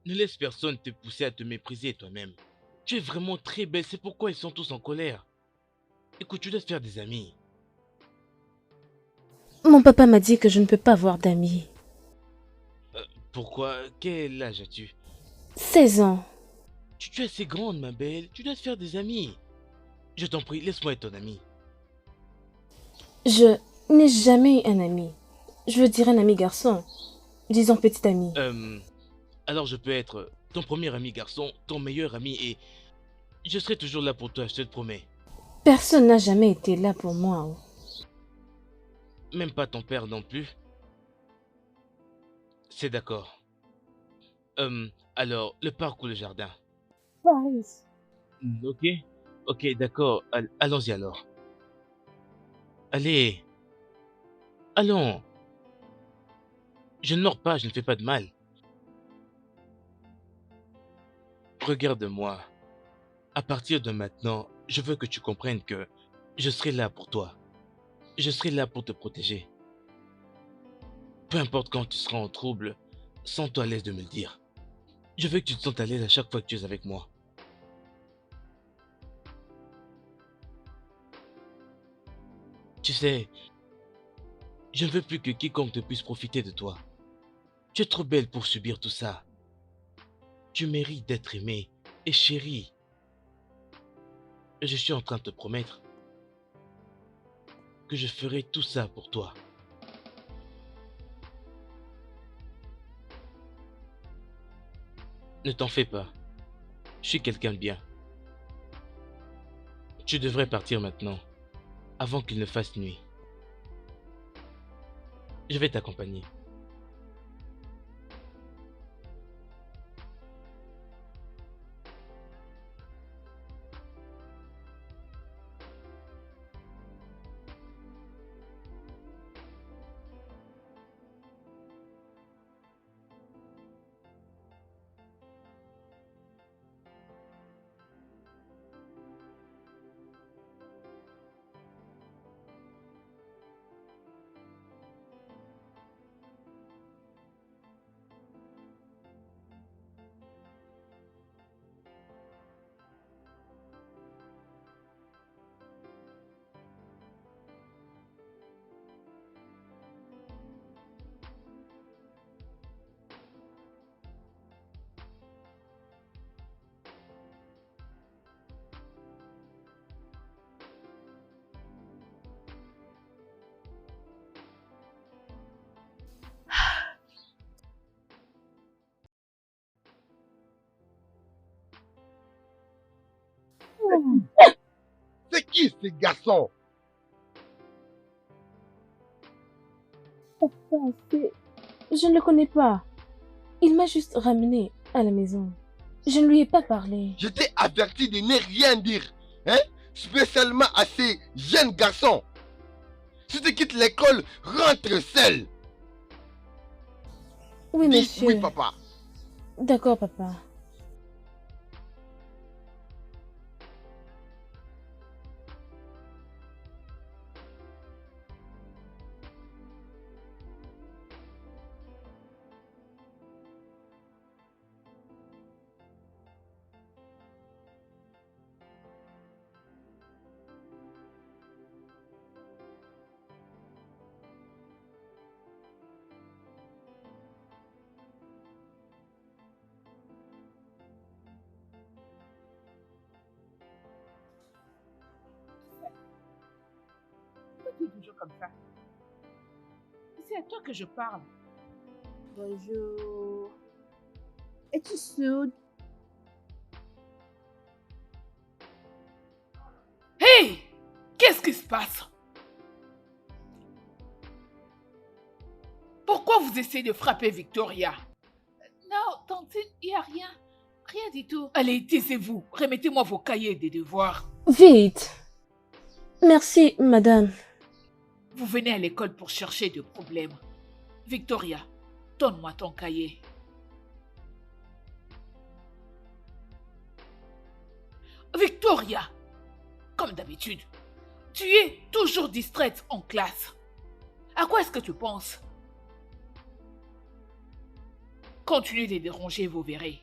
Ne laisse personne te pousser à te mépriser toi-même. Tu es vraiment très belle, c'est pourquoi ils sont tous en colère. Écoute, tu dois te faire des amis. Mon papa m'a dit que je ne peux pas avoir d'amis. Pourquoi? Quel âge as-tu? 16 ans. Tu es assez grande, ma belle. Tu dois te faire des amis. Je t'en prie, laisse-moi être ton ami. Je n'ai jamais eu un ami. Je veux dire un ami garçon. Disons petit ami. Alors je peux être ton premier ami garçon, ton meilleur ami et je serai toujours là pour toi, je te le promets. Personne n'a jamais été là pour moi. Oh. Même pas ton père non plus. C'est d'accord. Alors, le parc ou le jardin? Paris. Ok. Ok, d'accord. Allons-y alors. Allez. Allons. Je ne mords pas, je ne fais pas de mal. Regarde-moi. À partir de maintenant, je veux que tu comprennes que je serai là pour toi. Je serai là pour te protéger. Peu importe quand tu seras en trouble, sens-toi à l'aise de me le dire. Je veux que tu te sentes à l'aise à chaque fois que tu es avec moi. Tu sais, je ne veux plus que quiconque ne puisse profiter de toi. Tu es trop belle pour subir tout ça. Tu mérites d'être aimée et chérie. Et je suis en train de te promettre que je ferai tout ça pour toi. Ne t'en fais pas. Je suis quelqu'un de bien. Tu devrais partir maintenant, avant qu'il ne fasse nuit. Je vais t'accompagner. C'est qui ces garçons? Papa, je ne le connais pas. Il m'a juste ramené à la maison. Je ne lui ai pas parlé. Je t'ai averti de ne rien dire, hein? Spécialement à ces jeunes garçons. Si tu quittes l'école, rentre seul. Oui, Dis monsieur. oui, papa. D'accord, papa. Pourquoi tu es toujours comme ça? C'est à toi que je parle. Bonjour. Es-tu sourde? Hey! Qu'est-ce qui se passe? Pourquoi vous essayez de frapper Victoria? Non, tante, il n'y a rien. Rien du tout. Allez, taisez-vous. Remettez-moi vos cahiers des devoirs. Vite. Merci, madame. Vous venez à l'école pour chercher des problèmes. Victoria, donne-moi ton cahier. Victoria, comme d'habitude, tu es toujours distraite en classe. À quoi est-ce que tu penses? Continuez de les déranger, vous verrez.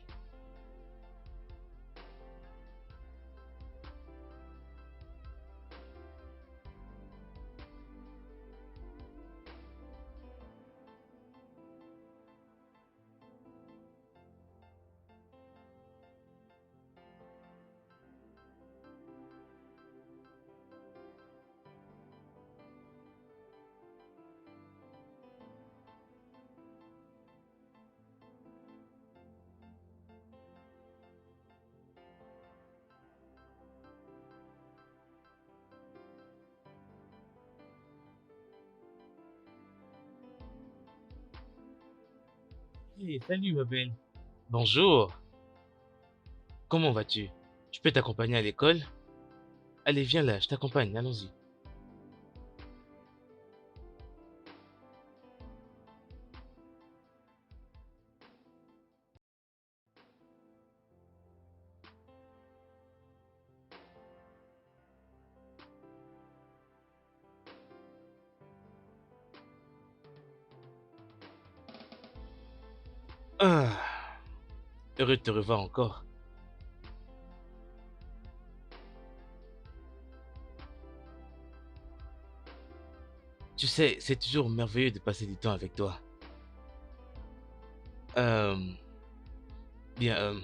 Hey, salut ma belle. Bonjour. Comment vas-tu? Je peux t'accompagner à l'école? Allez, viens là, je t'accompagne, allons-y. Ah, heureux de te revoir encore. Tu sais, c'est toujours merveilleux de passer du temps avec toi. Euh, bien,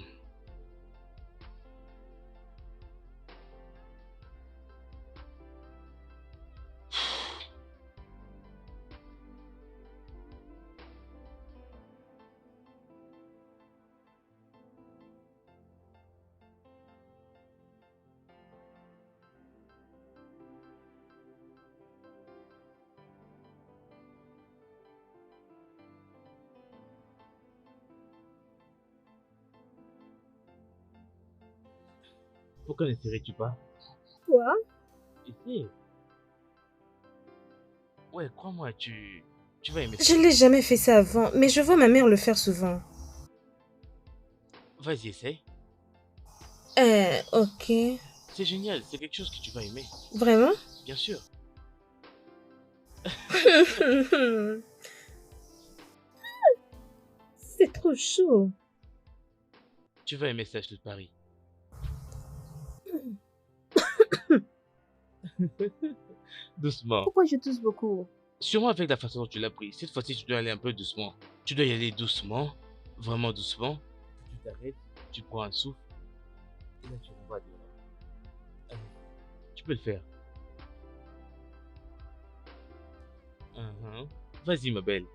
pourquoi n'essaierais-tu pas? Quoi? Ici. Ouais, crois-moi, tu vas aimer Je ça. l'ai jamais fait ça avant, mais je vois ma mère le faire souvent. Vas-y, essaye. Ok. C'est génial, c'est quelque chose que tu vas aimer. Vraiment? Bien sûr. C'est trop chaud. Tu vas aimer ça, je te le parie. Doucement. Pourquoi je tousse beaucoup? Sûrement avec la façon dont tu l'as pris. Cette fois-ci, tu dois aller un peu doucement. Tu dois y aller doucement. Vraiment doucement. Tu t'arrêtes, tu prends un souffle. Et là, tu renvoies dehors. Allez, tu peux le faire. Mhm. Vas-y, ma belle.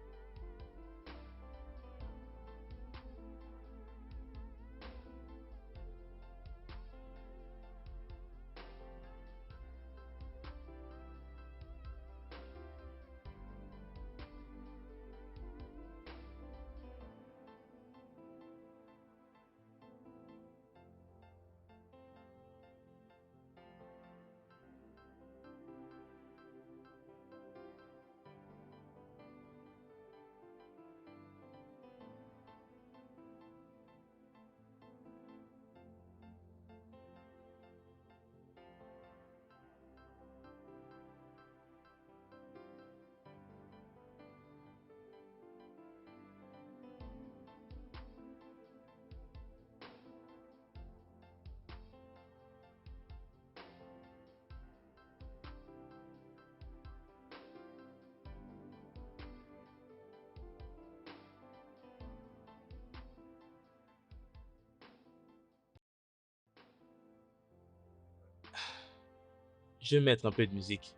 Je vais mettre un peu de musique.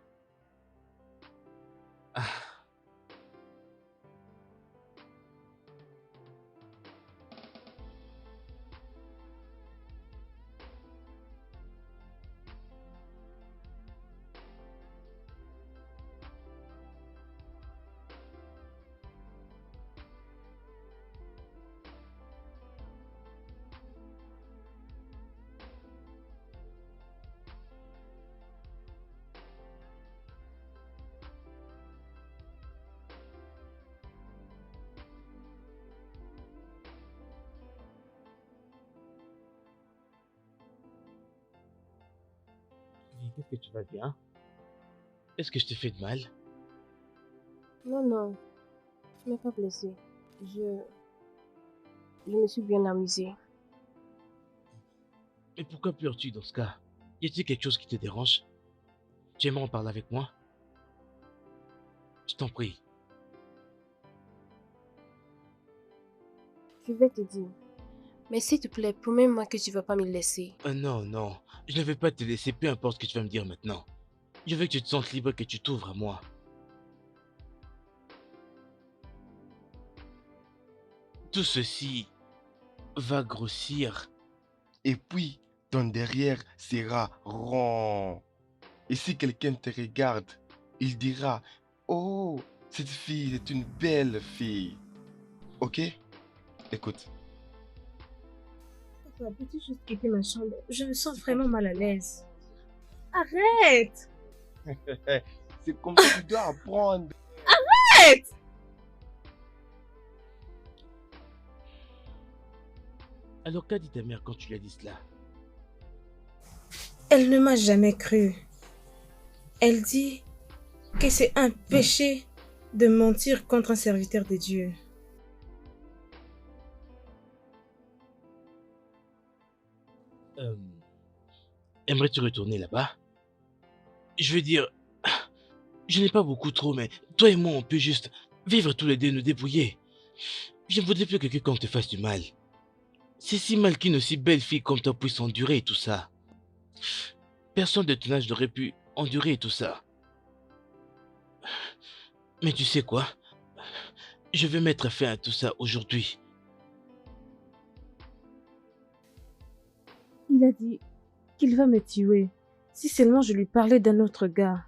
Ah, mais qu'est-ce que tu vas bien? Est-ce que je t'ai fait de mal? Non, non, tu m'as pas blessé. Je... Je me suis bien amusée. Mais pourquoi pleures-tu dans ce cas? Y a-t-il quelque chose qui te dérange? Tu aimerais en parler avec moi? Je t'en prie. Je vais te dire. Mais s'il te plaît, promets-moi que tu vas pas me laisser. Non, non. Je ne vais pas te laisser, peu importe ce que tu vas me dire maintenant. Je veux que tu te sentes libre et que tu t'ouvres à moi. Tout ceci va grossir. Et puis, ton derrière sera rond. Et si quelqu'un te regarde, il dira, oh, cette fille est une belle fille. Ok? Écoute, Papa, peux-tu juste quitter ma chambre? Je me sens vraiment mal à l'aise. Arrête! c'est comme ça que tu dois apprendre. Arrête! Alors qu'a dit ta mère quand tu lui as dit cela? Elle ne m'a jamais cru. Elle dit que c'est un péché de mentir contre un serviteur de Dieu. Aimerais-tu retourner là-bas? Je veux dire, je n'ai pas beaucoup trop, mais toi et moi, on peut juste vivre tous les deux, nous débrouiller. Je ne voudrais plus que quelqu'un te fasse du mal. C'est si mal qu'une aussi belle fille comme toi puisse endurer tout ça. Personne de ton âge n'aurait pu endurer tout ça. Mais tu sais quoi? Je vais mettre fin à tout ça aujourd'hui. Il a dit qu'il va me tuer si seulement je lui parlais d'un autre gars.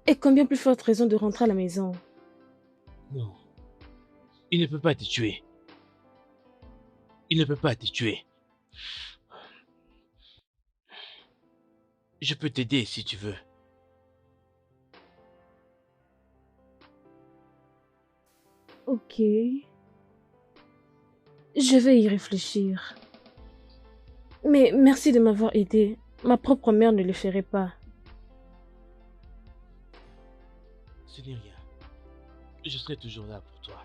Et combien plus forte raison de rentrer à la maison. Non. Il ne peut pas te tuer. Il ne peut pas te tuer. Je peux t'aider si tu veux. Ok. Je vais y réfléchir. Mais merci de m'avoir aidé. Ma propre mère ne le ferait pas. Ce n'est rien. Je serai toujours là pour toi.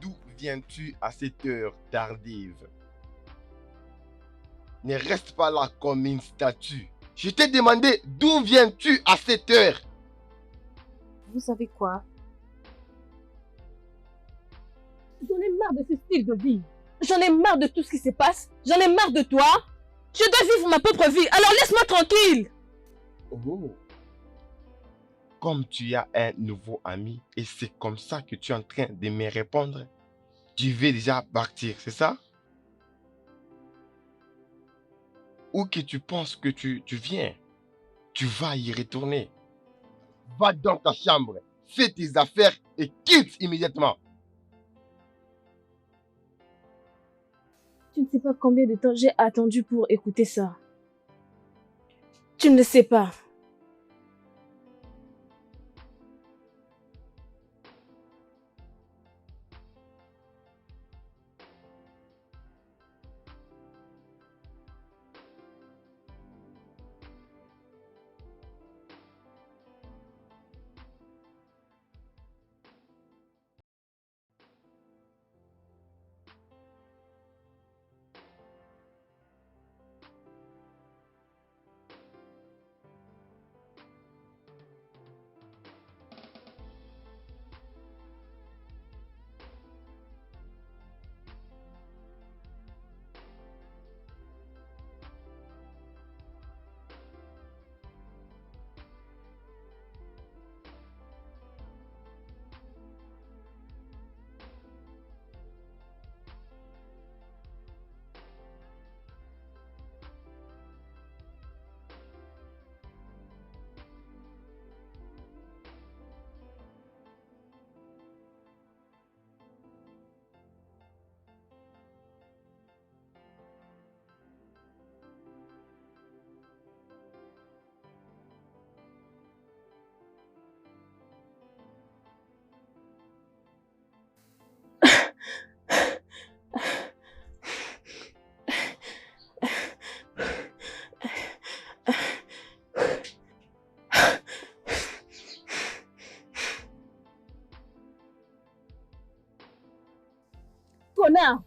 D'où viens-tu à cette heure tardive? Ne reste pas là comme une statue. Je t'ai demandé d'où viens-tu à cette heure? Vous savez quoi? J'en ai marre de ce style de vie. J'en ai marre de tout ce qui se passe. J'en ai marre de toi. Je dois vivre ma propre vie. Alors laisse-moi tranquille. Oh. Comme tu as un nouveau ami et c'est comme ça que tu es en train de me répondre, tu veux déjà partir, c'est ça? Ou que tu penses que tu viens, tu vas y retourner. Va dans ta chambre, fais tes affaires et quitte immédiatement. Tu ne sais pas combien de temps j'ai attendu pour écouter ça. Tu ne le sais pas. connard.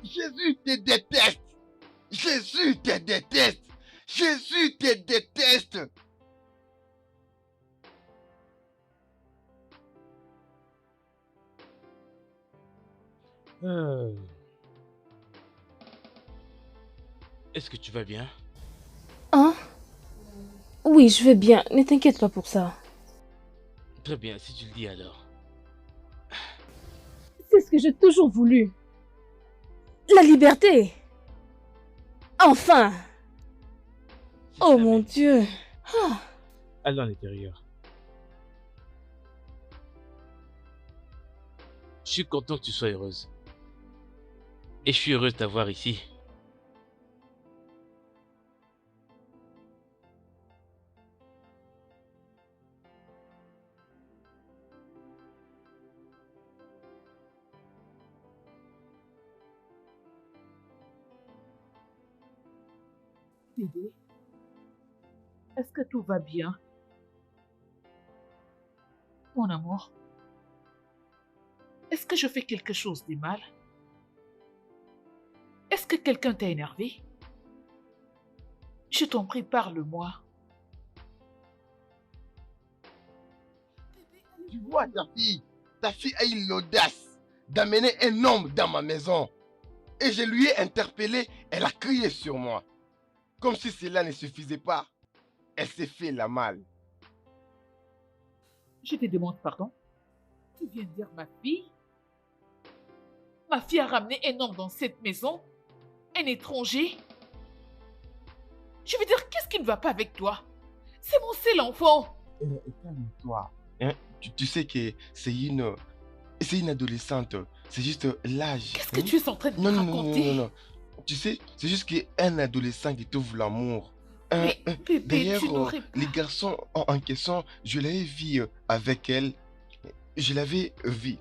Jésus te déteste. Jésus te déteste. Jésus te déteste. Euh, Est-ce que tu vas bien? Hein? Oui, je vais bien. Ne t'inquiète pas pour ça. Très bien, si tu le dis alors. C'est ce que j'ai toujours voulu. La liberté. Enfin. C'est Oh ça, mon mais Dieu. Ah. allons à l'intérieur. Je suis content que tu sois heureuse. Et je suis heureuse de t'avoir ici. Bébé, est-ce que tout va bien? Mon amour, est-ce que je fais quelque chose de mal? Est-ce que quelqu'un t'a énervé? Je t'en prie, parle-moi. Tu vois ta fille a eu l'audace d'amener un homme dans ma maison. Et je lui ai interpellé, elle a crié sur moi. Comme si cela ne suffisait pas. Elle s'est fait la malle. Je te demande pardon. Tu viens de dire ma fille? Ma fille a ramené un homme dans cette maison? Un étranger? Je veux dire, qu'est-ce qui ne va pas avec toi? C'est mon seul enfant. Calme-toi. Hein, tu sais que c'est une adolescente. C'est juste l'âge. Qu'est-ce que hein. tu es en train de me Non, non, non, non, raconter? non, non. Tu sais, c'est juste qu'un adolescent qui trouve l'amour. Mais bébé, tu D'ailleurs, n'aurais les pas... garçons en question, je l'avais vu avec elle. Je l'avais vu.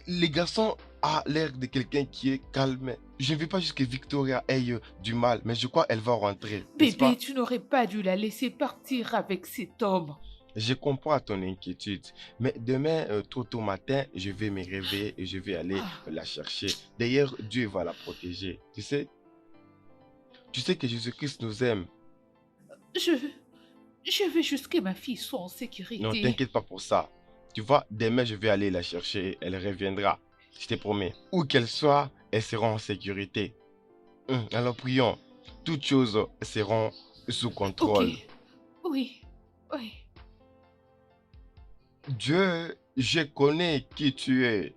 Les garçons ont l'air de quelqu'un qui est calme. Je ne veux pas juste que Victoria ait du mal, mais je crois qu'elle va rentrer, n'est-ce Bébé, pas? tu n'aurais pas dû la laisser partir avec cet homme. Je comprends ton inquiétude, mais demain, tôt au matin, je vais me réveiller et je vais aller Ah, la chercher. D'ailleurs, Dieu va la protéger. Tu sais que Jésus-Christ nous aime. je... Je veux juste que ma fille soit en Non, sécurité. t'inquiète pas pour ça. Tu vois, demain, je vais aller la chercher. Elle reviendra. Je te promets. Où qu'elle soit, elle sera en sécurité. Alors prions. Toutes choses seront sous Ok. contrôle. Oui. Oui. Dieu, je connais qui tu es.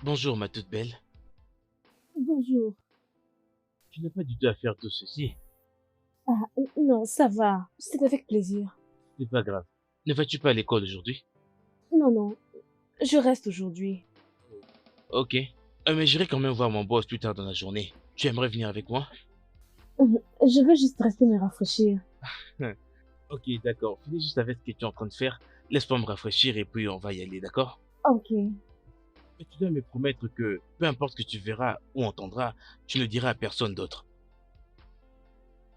Bonjour, ma toute belle. Bonjour. Tu n'as pas du tout à faire tout ceci. Ah, non, ça va. C'est avec plaisir. C'est pas grave. Ne vas-tu pas à l'école aujourd'hui? Non, non. Je reste aujourd'hui. Ok. Mais j'irai quand même voir mon boss plus tard dans la journée. Tu aimerais venir avec moi? Je veux juste rester me rafraîchir. Ok, d'accord. Finis juste avec ce que tu es en train de faire. Laisse-moi me rafraîchir et puis on va y aller, d'accord? Ok. Mais tu dois me promettre que, peu importe ce que tu verras ou entendras, tu ne diras à personne d'autre.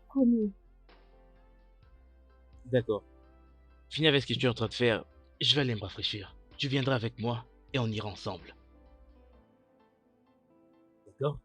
Promis. D'accord. Finis avec ce que tu es en train de faire. Je vais aller me rafraîchir. Tu viendras avec moi et on ira ensemble. D'accord?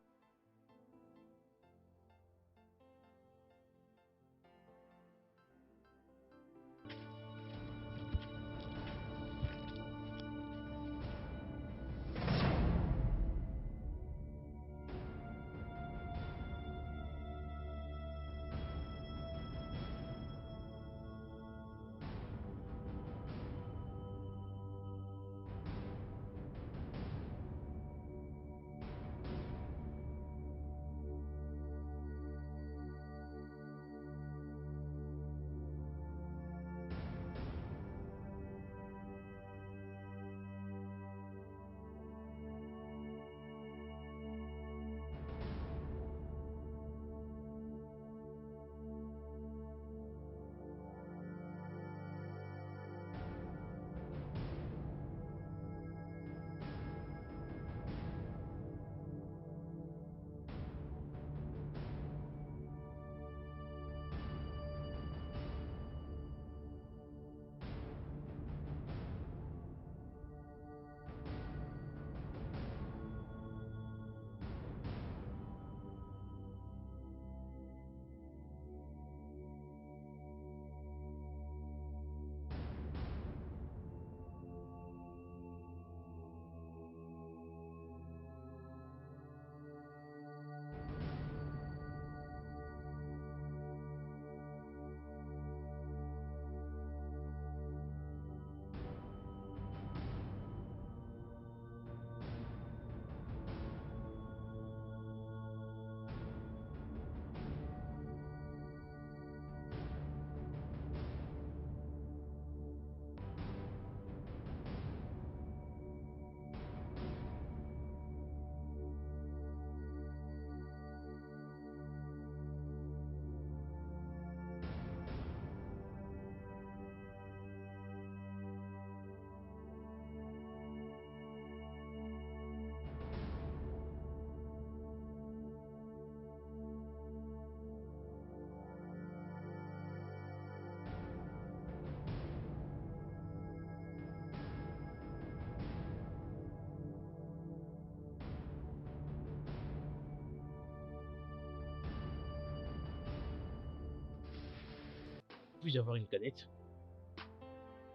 Puis-je avoir une canette?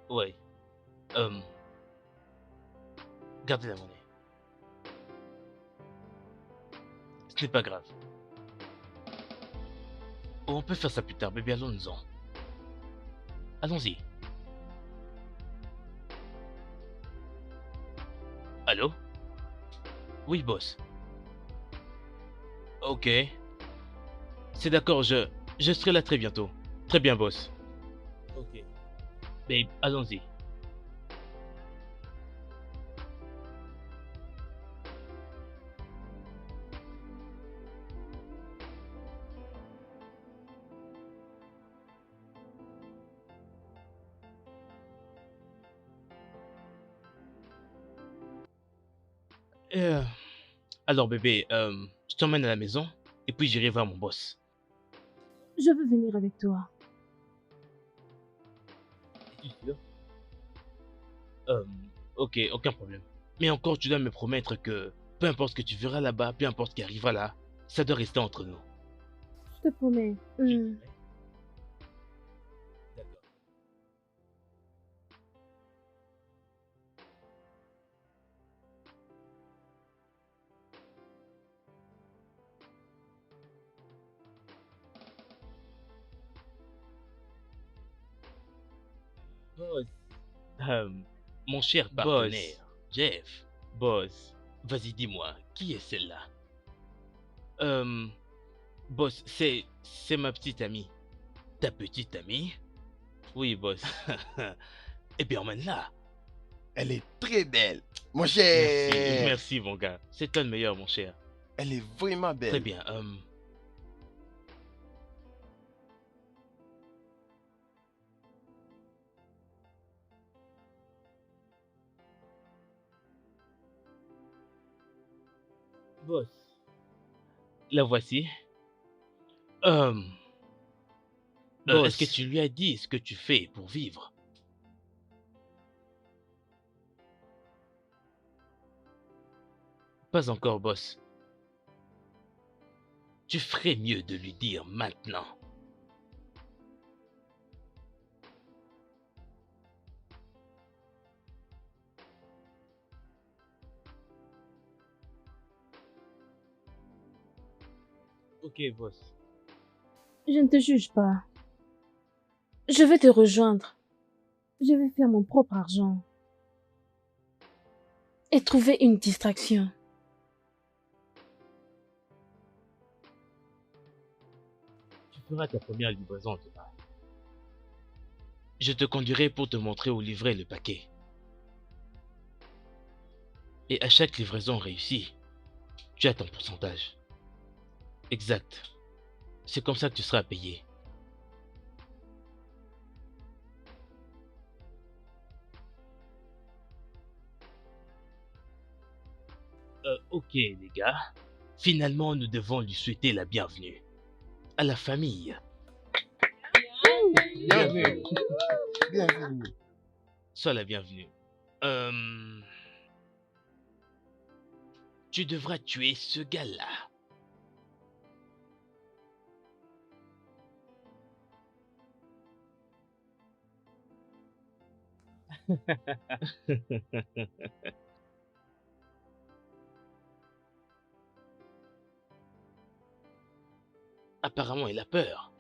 Ouais. Euh, Gardez la monnaie. Ce n'est pas grave. On peut faire ça plus tard, bébé, allons-nous-en. Allons-y. Allô? Oui, boss. Ok. C'est d'accord, je serai là très bientôt. Très bien, boss. Ok. Babe, allons-y. Euh, Alors, bébé, je t'emmène à la maison et puis j'irai voir mon boss. Je veux venir avec toi. Es-tu sûr? Euh, ok, aucun problème. Mais encore, tu dois me promettre que peu importe ce que tu verras là-bas, peu importe ce qui arrivera là, ça doit rester entre nous. Je te promets. Tu te promets? D'accord. Boss. Euh, Mon cher partenaire, Jeff. Boss. Vas-y, dis-moi, qui est celle-là? Euh, Boss, c'est ma petite amie. Ta petite amie? Oui, boss. Eh bien, emmène-la. Elle est très belle. Mon Merci, cher. merci, mon gars. C'est toi le meilleur, mon cher. Elle est vraiment Très belle. bien. Boss. La voici. Euh, Est-ce que tu lui as dit ce que tu fais pour vivre? Pas encore, boss. Tu ferais mieux de lui dire maintenant. Ok, boss. Je ne te juge pas. Je vais te rejoindre. Je vais faire mon propre argent. Et trouver une distraction. Tu feras ta première livraison demain. Je te conduirai pour te montrer où livrer le paquet. Et à chaque livraison réussie, tu as ton pourcentage. Exact. C'est comme ça que tu seras payé. Ok les gars. Finalement, nous devons lui souhaiter la bienvenue. À la famille. Bienvenue. Bienvenue. Sois la bienvenue. Tu devras tuer ce gars-là. Apparemment, il a peur.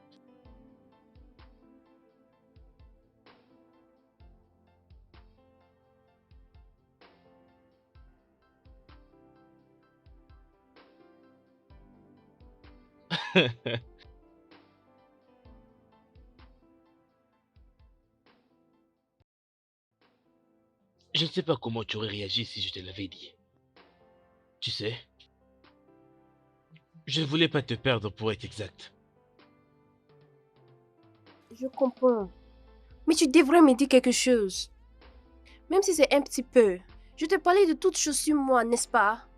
Je ne sais pas comment tu aurais réagi si je te l'avais dit. Tu sais, je ne voulais pas te perdre pour être exact. Je comprends. Mais tu devrais me dire quelque chose. Même si c'est un petit peu. Je te parlais de toutes choses sur moi, n'est-ce pas?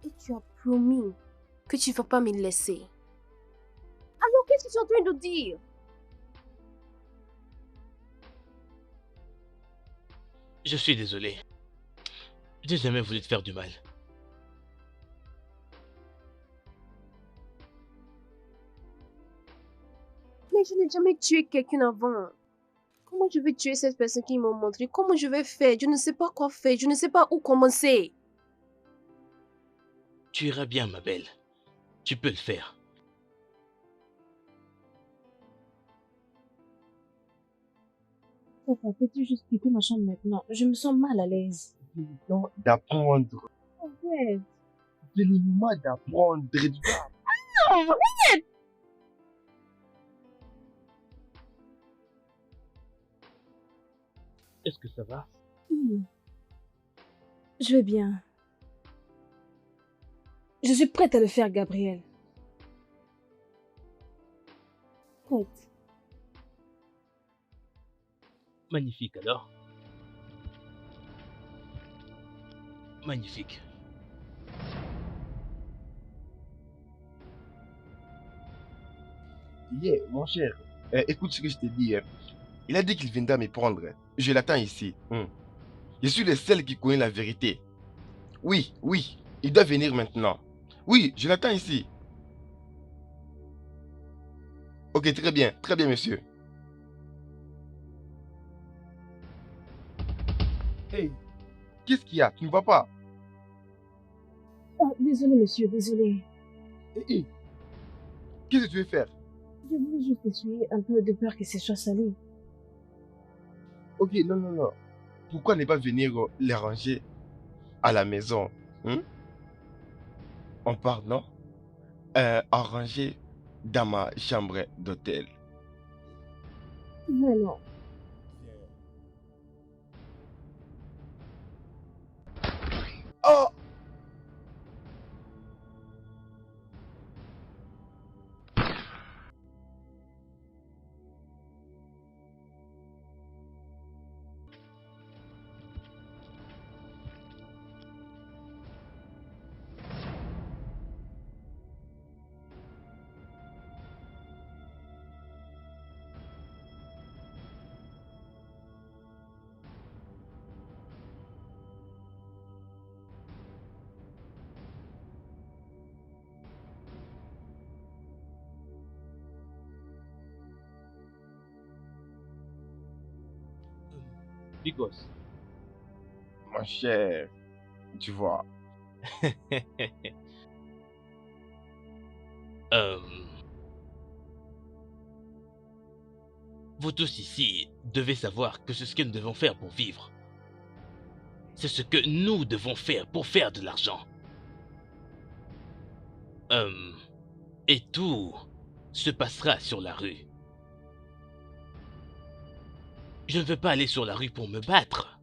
Et tu as promis que tu ne vas pas me laisser. Alors qu'est-ce que tu es en train de dire? Je suis désolé. Je n'ai jamais voulu te faire du mal. je n'ai jamais tué quelqu'un avant. Comment je vais tuer cette personne qui m'a montré? Comment je vais faire? Je ne sais pas quoi faire. Je ne sais pas où commencer. Tu iras bien, ma belle. Tu peux le faire. Papa, peux-tu juste quitter ma chambre maintenant? Je me sens mal à l'aise. C'est le temps d'apprendre. Arrête. C'est le moment d'apprendre. Tu dois- Non, Est-ce que ça va? oui. Je vais bien. Je suis prête à le faire, Gabriel. Prête. Magnifique alors. Magnifique. Yeah, mon cher. Écoute ce que je t'ai dit. Il a dit qu'il viendra me prendre. Je l'attends ici. Je suis le seul qui connaît la vérité. Oui, oui, il doit venir maintenant. Oui, je l'attends ici. Ok, très bien, monsieur. Hey, qu'est-ce qu'il y a? Tu ne vois pas? Ah, désolé, monsieur, désolé. Hey, qu'est-ce que tu veux faire? Je voulais juste essuyer un peu de peur que ce soit salé. Ok, non. Pourquoi ne pas venir les ranger à la maison? On part, non? En ranger dans ma chambre d'hôtel. Vraiment. Oh! Big Boss. Mon cher, tu vois. Euh, Vous tous ici devez savoir que c'est ce que nous devons faire pour vivre. C'est ce que nous devons faire pour faire de l'argent. Et tout se passera sur la rue. Je ne veux pas aller sur la rue pour me battre.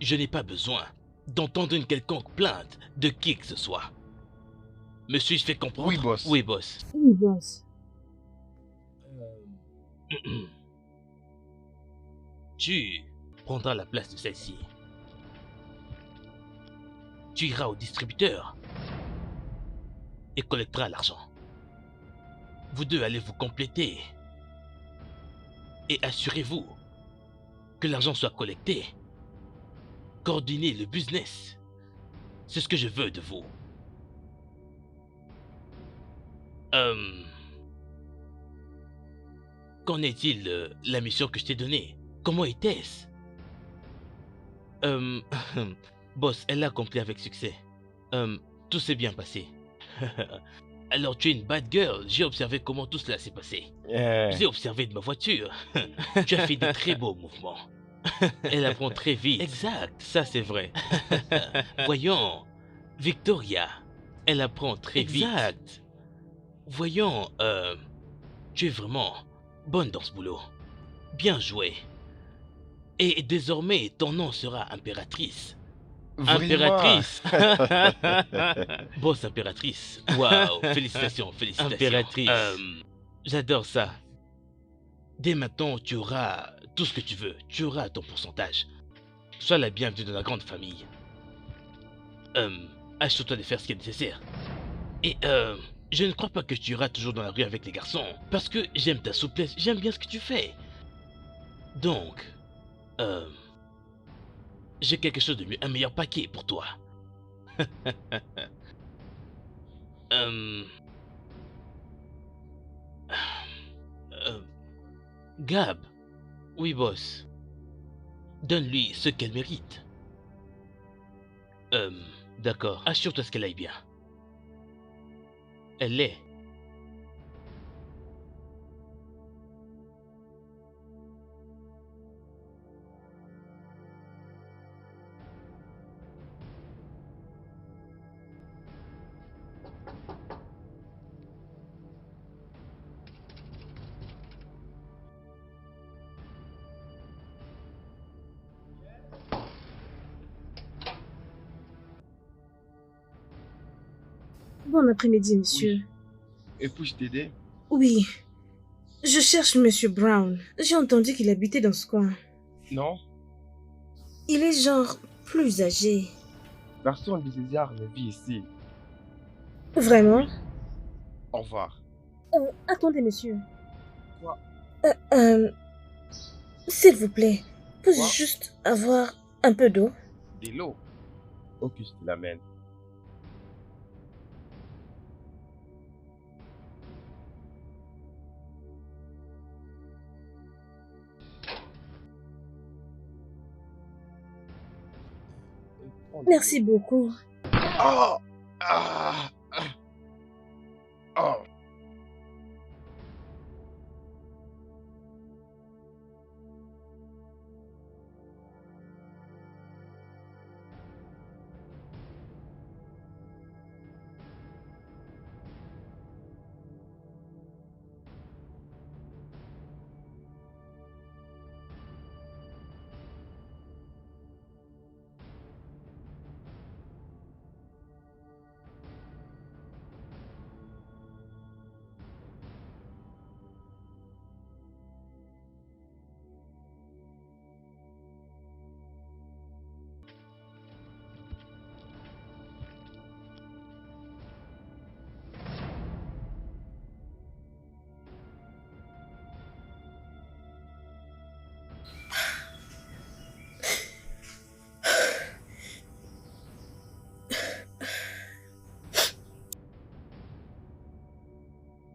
Je n'ai pas besoin d'entendre une quelconque plainte de qui que ce soit. Me suis-je fait comprendre? Oui, boss. Oui, boss. Oui, boss. Tu prendras la place de celle-ci. Tu iras au distributeur et collecteras l'argent. Vous deux allez vous compléter. Et assurez-vous que l'argent soit collecté. Coordonnez le business. C'est ce que je veux de vous. Qu'en est-il de la mission que je t'ai donnée? Comment était-ce? Boss, elle l'a accompli avec succès. Tout s'est bien passé. Alors tu es une bad girl, j'ai observé comment tout cela s'est passé. J'ai observé de ma voiture. Tu as fait de très beaux mouvements. Elle apprend très vite. Exact, ça c'est vrai. Voyons, Victoria, elle apprend très vite. Exact. Voyons, tu es vraiment bonne dans ce boulot. Bien joué. Et désormais, ton nom sera impératrice. Vraiment? Impératrice. Boss impératrice. Waouh, félicitations, félicitations. Impératrice. J'adore ça. Dès maintenant, tu auras tout ce que tu veux. Tu auras ton pourcentage. Sois la bienvenue dans la grande famille. Assure-toi de faire ce qui est nécessaire. Et je ne crois pas que tu iras toujours dans la rue avec les garçons. Parce que j'aime ta souplesse, j'aime bien ce que tu fais. Donc, j'ai quelque chose de mieux, un meilleur paquet pour toi. Gab. Oui, boss. Donne-lui ce qu'elle mérite. D'accord. Assure-toi qu'elle aille bien. Elle l'est. Bon après-midi, monsieur. Et puis-je t'aider? Oui, je cherche monsieur Brown. J'ai entendu qu'il habitait dans ce coin. Non? Il est genre plus âgé. Personne de César ne vit ici. Vraiment? Au revoir. Attendez, monsieur. Quoi? S'il vous plaît, puis-je Quoi? juste avoir un peu d'eau? De l'eau. Ok, je te l'amène. Merci beaucoup. Oh! Ah! Oh!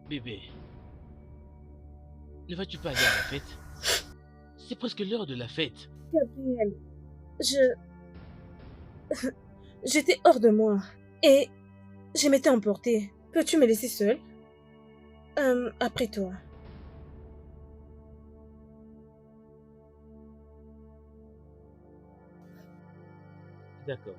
Bébé, ne vas-tu pas aller à la fête? C'est presque l'heure de la fête. Gabriel, j'étais hors de moi. Et je m'étais emportée. Peux-tu me laisser seule? Après toi. D'accord.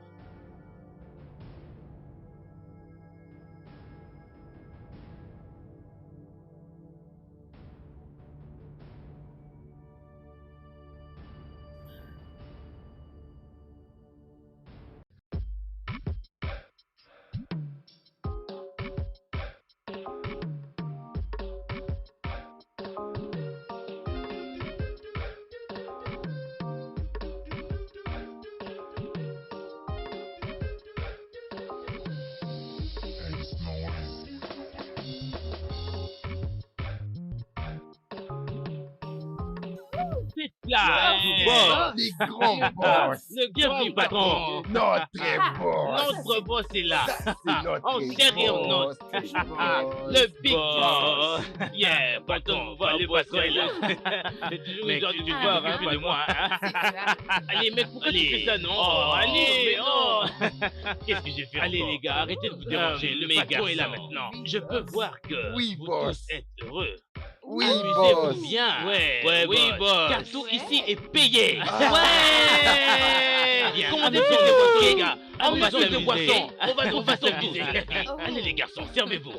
Faites là, boss. Les grands boss! Le bienvenu patron. Notre boss! Notre boss est là. C'est notre En sérieux, boss! Le big boss. Yeah, patron, voilà le patron est là. C'est toujours une sorte de voir, hein, de moi. Allez, mec, pourquoi tu fais ça, non? Oh, allez, oh. Qu'est-ce que j'ai fait? Allez, les gars, arrêtez de vous déranger. Le patron est là maintenant. Je peux voir que Oui, vous boss. tous êtes heureux. Oui, Amusez-vous boss! bien. Ouais, oui, boss. Car tout ici est payé. Ah. Ouais. Bien, commandez tous les boissons, les gars. On va de boissons. On va s'amuser. Allez, les garçons, servez-vous.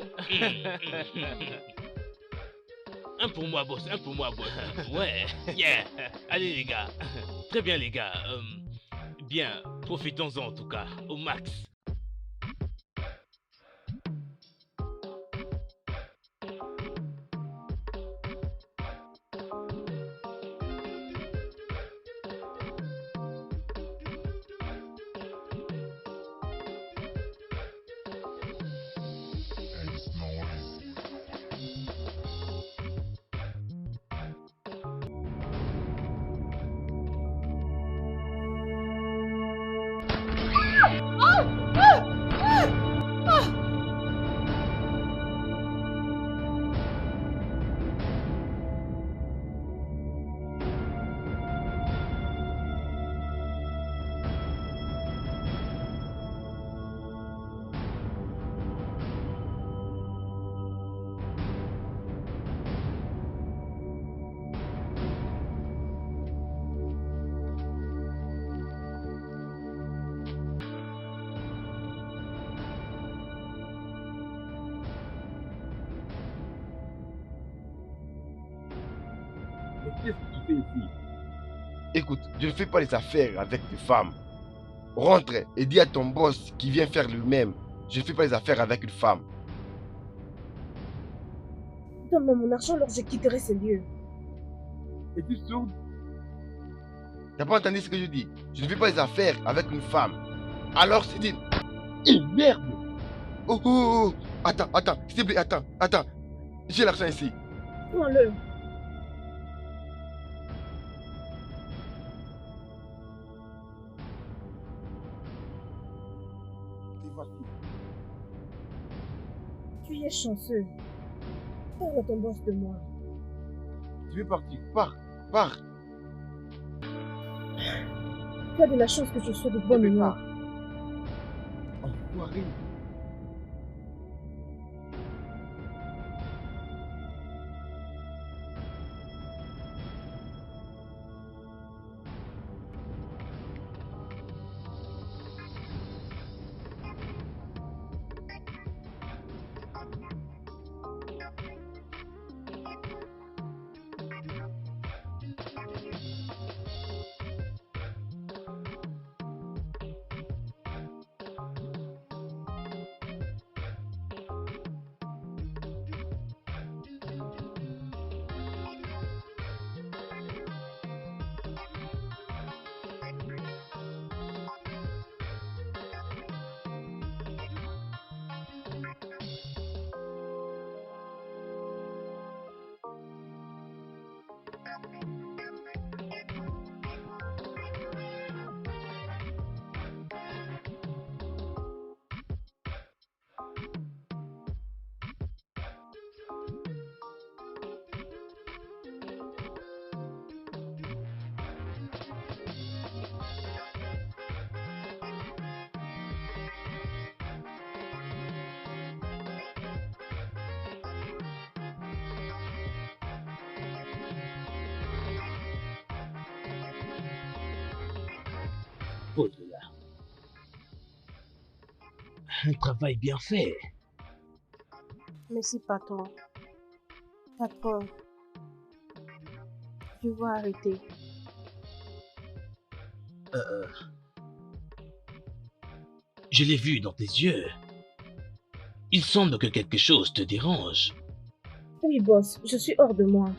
Un pour moi, boss. Un pour moi, boss. Ouais. Yeah. Allez, les gars. Très bien, les gars. Bien, profitons-en en tout cas, au max. fais ici? Écoute, je ne fais pas les affaires avec des femmes. Rentre et dis à ton boss qu'il vient faire lui-même. Je ne fais pas les affaires avec une femme. Donne-moi mon argent, alors je quitterai ce lieu. Es-tu sourde? T'as pas entendu ce que je dis? Je ne fais pas les affaires avec une femme. Alors c'est dit... Merde! Oh, oh, oh! Attends, s'il te plaît, attends. J'ai l'argent ici. Prends-le. Tu es chanceux. Parle à ton boss de moi. Tu veux partir? Pars. Tu as de la chance que je sois de bonne humeur. Enfoiré. Au-delà. Un travail bien fait. Merci, patron. Patron, je vais arrêter. Je l'ai vu dans tes yeux. Il semble que quelque chose te dérange. Oui, boss, je suis hors de moi.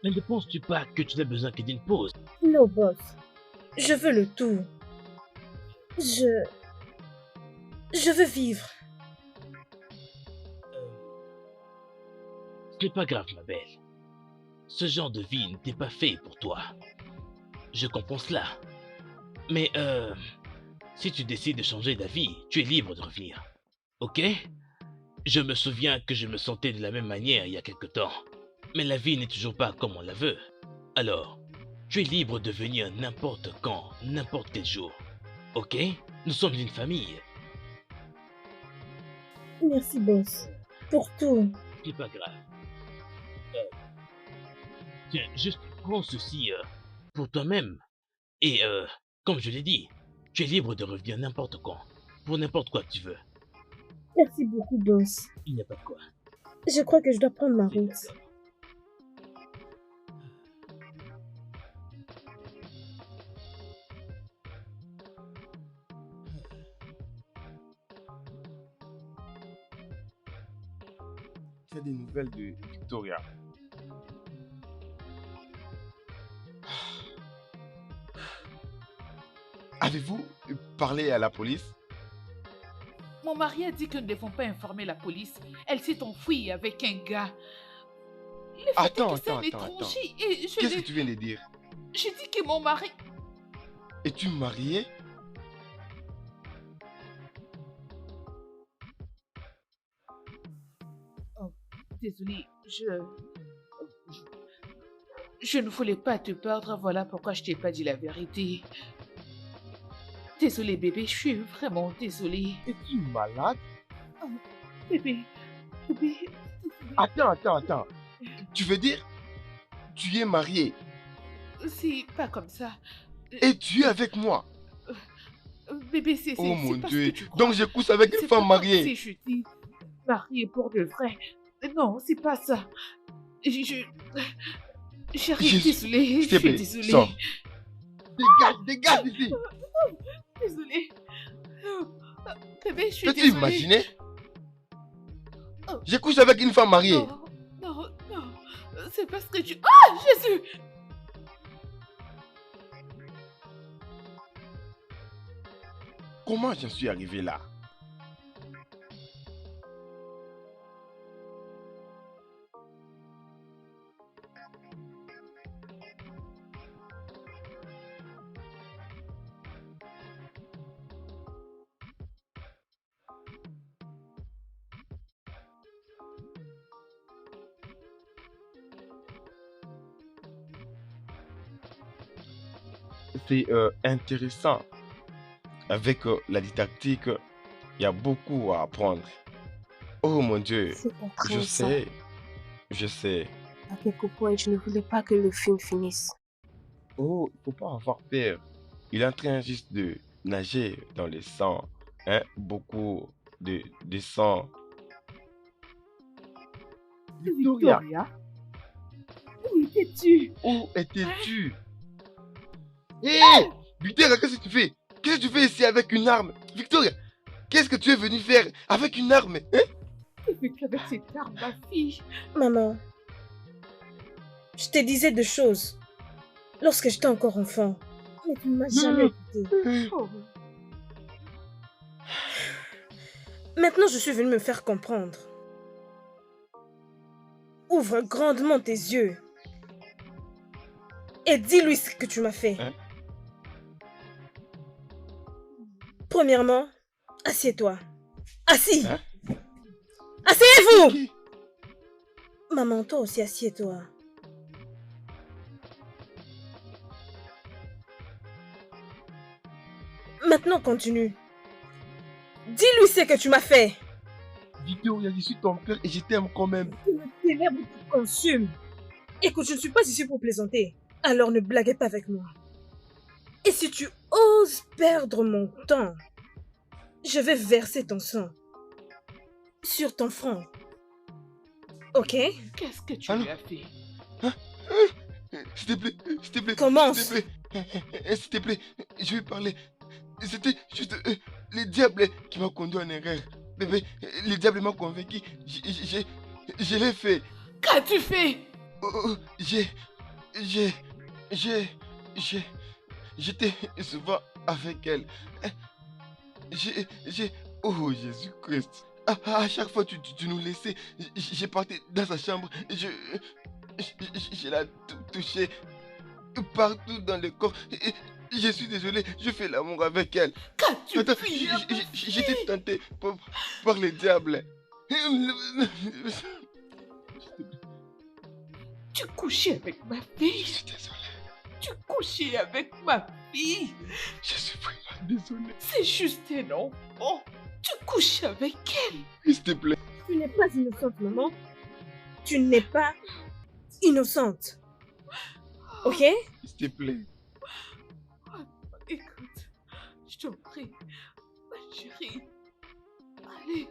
Mais ne penses-tu pas que tu n'as besoin que d'une pause? Non, boss. Je veux le tout. Je veux vivre. Ce n'est pas grave, ma belle. Ce genre de vie n'était pas fait pour toi. Je comprends cela. Mais si tu décides de changer d'avis, tu es libre de revenir. Ok? Je me souviens que je me sentais de la même manière il y a quelque temps. Mais la vie n'est toujours pas comme on la veut. Alors, tu es libre de venir n'importe quand, n'importe quel jour. Ok? Nous sommes une famille. Merci, boss. Pour tout. C'est pas grave. Tiens, juste prends ceci pour toi-même. Et comme je l'ai dit, tu es libre de revenir n'importe quand. Pour n'importe quoi que tu veux. Merci beaucoup, boss. Il n'y a pas de quoi. Je crois que je dois prendre ma route. Tu as des nouvelles de Victoria? Avez-vous parlé à la police? Mon mari a dit que nous ne devons pas informer la police. Elle s'est enfuie avec un gars. Le fait Attends, est que c'est un attends. étranger et Qu'est-ce que tu viens de dire? Je dis que mon mari... Es-tu marié? Oh, désolée, je ne voulais pas te perdre, voilà pourquoi je t'ai pas dit la vérité. Désolée bébé, je suis vraiment désolée. Es-tu malade? Oh, bébé, désolée. Attends. Tu veux dire, tu es marié C'est pas comme ça. et tu es avec moi? Bébé, c'est Oh mon pas Dieu. ce que tu crois. Donc je couche avec une C'est femme pas mariée. comme si je dis mariée pour de vrai. Non, c'est pas ça. Chérie, Jésus, désolée, s'il je te suis plaît, désolée. sors. Dégage, dégage ici. Désolée. Bébé, je suis Peux-tu désolée. imaginer? Oh. J'ai couché avec une femme mariée. Non, non, non. C'est parce que tu... Ah, Jésus! Comment j'en suis arrivé là? C'est intéressant. Avec la didactique, il y a beaucoup à apprendre. Oh mon Dieu, C'est je intéressant. sais, je sais. À quelque point, je ne voulais pas que le film finisse. Oh, il faut pas avoir peur. Il est en train juste de nager dans le sang. Hein? Beaucoup de sang. Victoria, Victoria? Où étais-tu? où étais-tu? Hé! Victoria, qu'est-ce que tu fais? Qu'est-ce que tu fais ici avec une arme? Victoria, qu'est-ce que tu es venu faire avec une arme? Hein? Que fais-tu avec cette arme, ma fille? Maman, je te disais deux choses lorsque j'étais encore enfant, mais tu ne m'as jamais écouté. Oh, Maintenant, je suis venue me faire comprendre. Ouvre grandement tes yeux et dis-lui ce que tu m'as fait. Hein? Premièrement, assieds-toi. Assis. Hein? Asseyez-vous. Qui? Maman, toi aussi, assieds-toi. Maintenant, continue. Dis-lui ce que tu m'as fait. Victoria, je suis ton père et je t'aime quand même. Le ténèbre te consume. Écoute, je ne suis pas ici pour plaisanter. Alors ne blaguez pas avec moi. Et si tu oses perdre mon temps, je vais verser ton sang sur ton front. Ok? qu'est-ce que tu Allô? lui as fait? S'il te plaît, s'il te plaît. Commence. S'il te plaît, s'il te plaît, je vais parler. C'était juste le diable qui m'a conduit en erreur. Bébé, le diable m'a convaincu. Je l'ai fait. Qu'as-tu fait? Oh, j'étais souvent avec elle. Oh Jésus-Christ. À chaque fois tu nous laissais, j'ai parti dans sa chambre, je l'ai touché partout dans le corps. Je suis désolé, je fais l'amour avec elle. Qu'as-tu Attends, fait? j'étais tenté par le diable. Tu couchais avec ma fille? Je suis désolé, Tu couchais avec ma fille? je suis vraiment désolé. C'est juste un enfant. Tu couches avec elle. S'il te plaît. Tu n'es pas innocente, maman. Tu n'es pas innocente. Ok? S'il te plaît. Écoute, je t'en prie, ma chérie. Allez,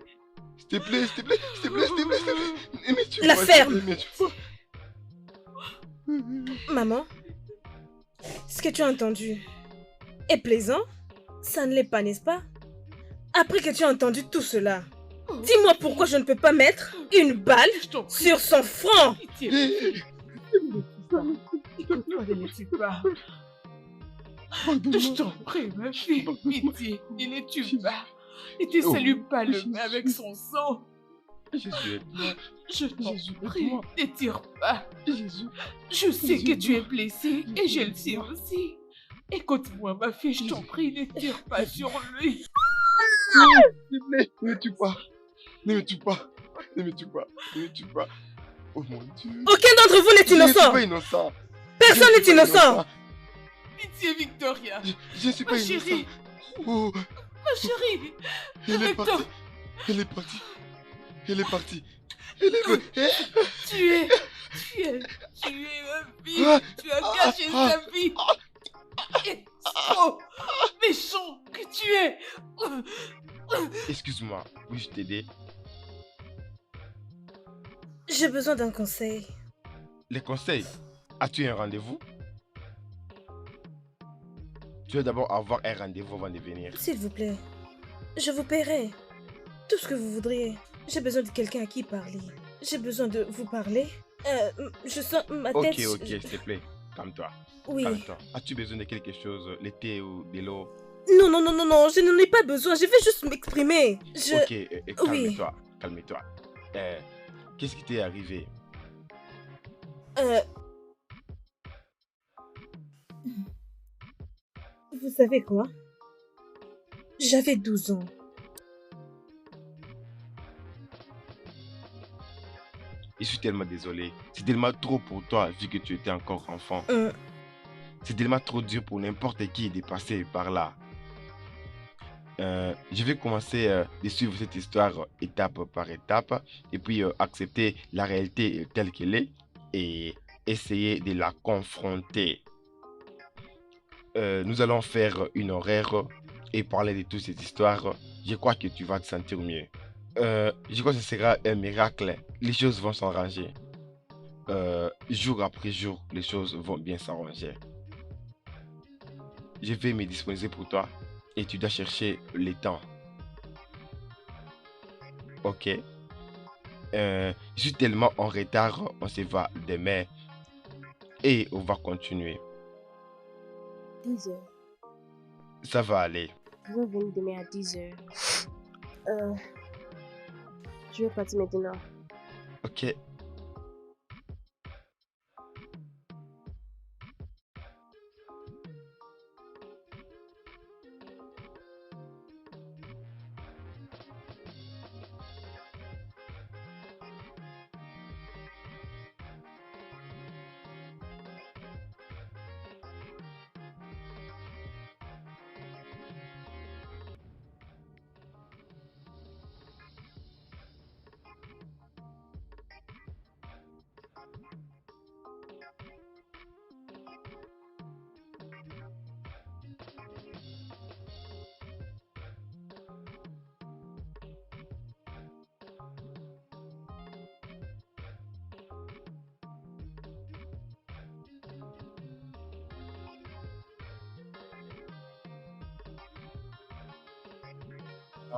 S'il te plaît, s'il te plaît, s'il te plaît, s'il te plaît, s'il te plaît. Mais tu La vois, ferme. s'il te plaît, mais tu vois. Maman, ce que tu as entendu est plaisant? Ça ne l'est pas, n'est-ce pas? Après que tu as entendu tout cela, dis-moi pourquoi je ne peux pas mettre une balle je t'en prie. sur son front. Pitié, ne le tue pas. Je t'en prie, ma fille. Pitié, ne le tue pas. Et tu salues pas le main avec son sang. Jésus, aide-moi. Je t'en Jésus, prie, aide-moi. ne tire pas. Jésus. Je sais Jésus, que tu es aide-moi. blessée et je le sais aussi. Écoute-moi, ma fille, je t'en prie, ne tire pas sur lui. S'il te plaît, ne me tue pas. Ne me tue pas. Ne me tue pas. Ne me tue pas. Oh mon Dieu. Aucun d'entre vous n'est Je ne suis innocent. pas innocent. Personne Je ne suis n'est pas innocent. Pitié, Victoria. Je ne suis Ma pas chérie. innocent. Oh, Ma chérie. elle est Avec toi. partie. Elle est partie. Elle est partie. Elle est partie. Tu es ma fille. Ah, Tu as gâché ah, sa vie. Et oh, méchant que tu es. Excuse-moi, puis-je t'aider? J'ai besoin d'un conseil. Les conseils. As-tu un rendez-vous? Tu dois d'abord avoir un rendez-vous avant de venir. S'il vous plaît, je vous paierai tout ce que vous voudriez. J'ai besoin de quelqu'un à qui parler. J'ai besoin de vous parler. Je sens ma tête... Ok, s'il te plaît, calme-toi. Oui. Calme-toi. As-tu besoin de quelque chose, le thé ou de l'eau? Non, je n'en ai pas besoin. Je vais juste m'exprimer. Ok, Oui. calme-toi. Qu'est-ce qui t'est arrivé? Vous savez quoi? J'avais 12 ans. Je suis tellement désolé. C'est tellement trop pour toi vu que tu étais encore enfant. C'est tellement trop dur pour n'importe qui de passer par là. Je vais commencer de suivre cette histoire étape par étape et puis accepter la réalité telle qu'elle est et essayer de la confronter. Nous allons faire une horaire et parler de toutes ces histoires. Je crois que tu vas te sentir mieux. Je crois que ce sera un miracle. Les choses vont s'arranger. Jour après jour, les choses vont bien s'arranger. Je vais me disposer pour toi et tu dois chercher le temps. Ok. Je suis tellement en retard. On se voit demain et on va continuer. 10 h. Ça va aller. Je vais venir demain à 10 h. Je vais partir maintenant. Ok.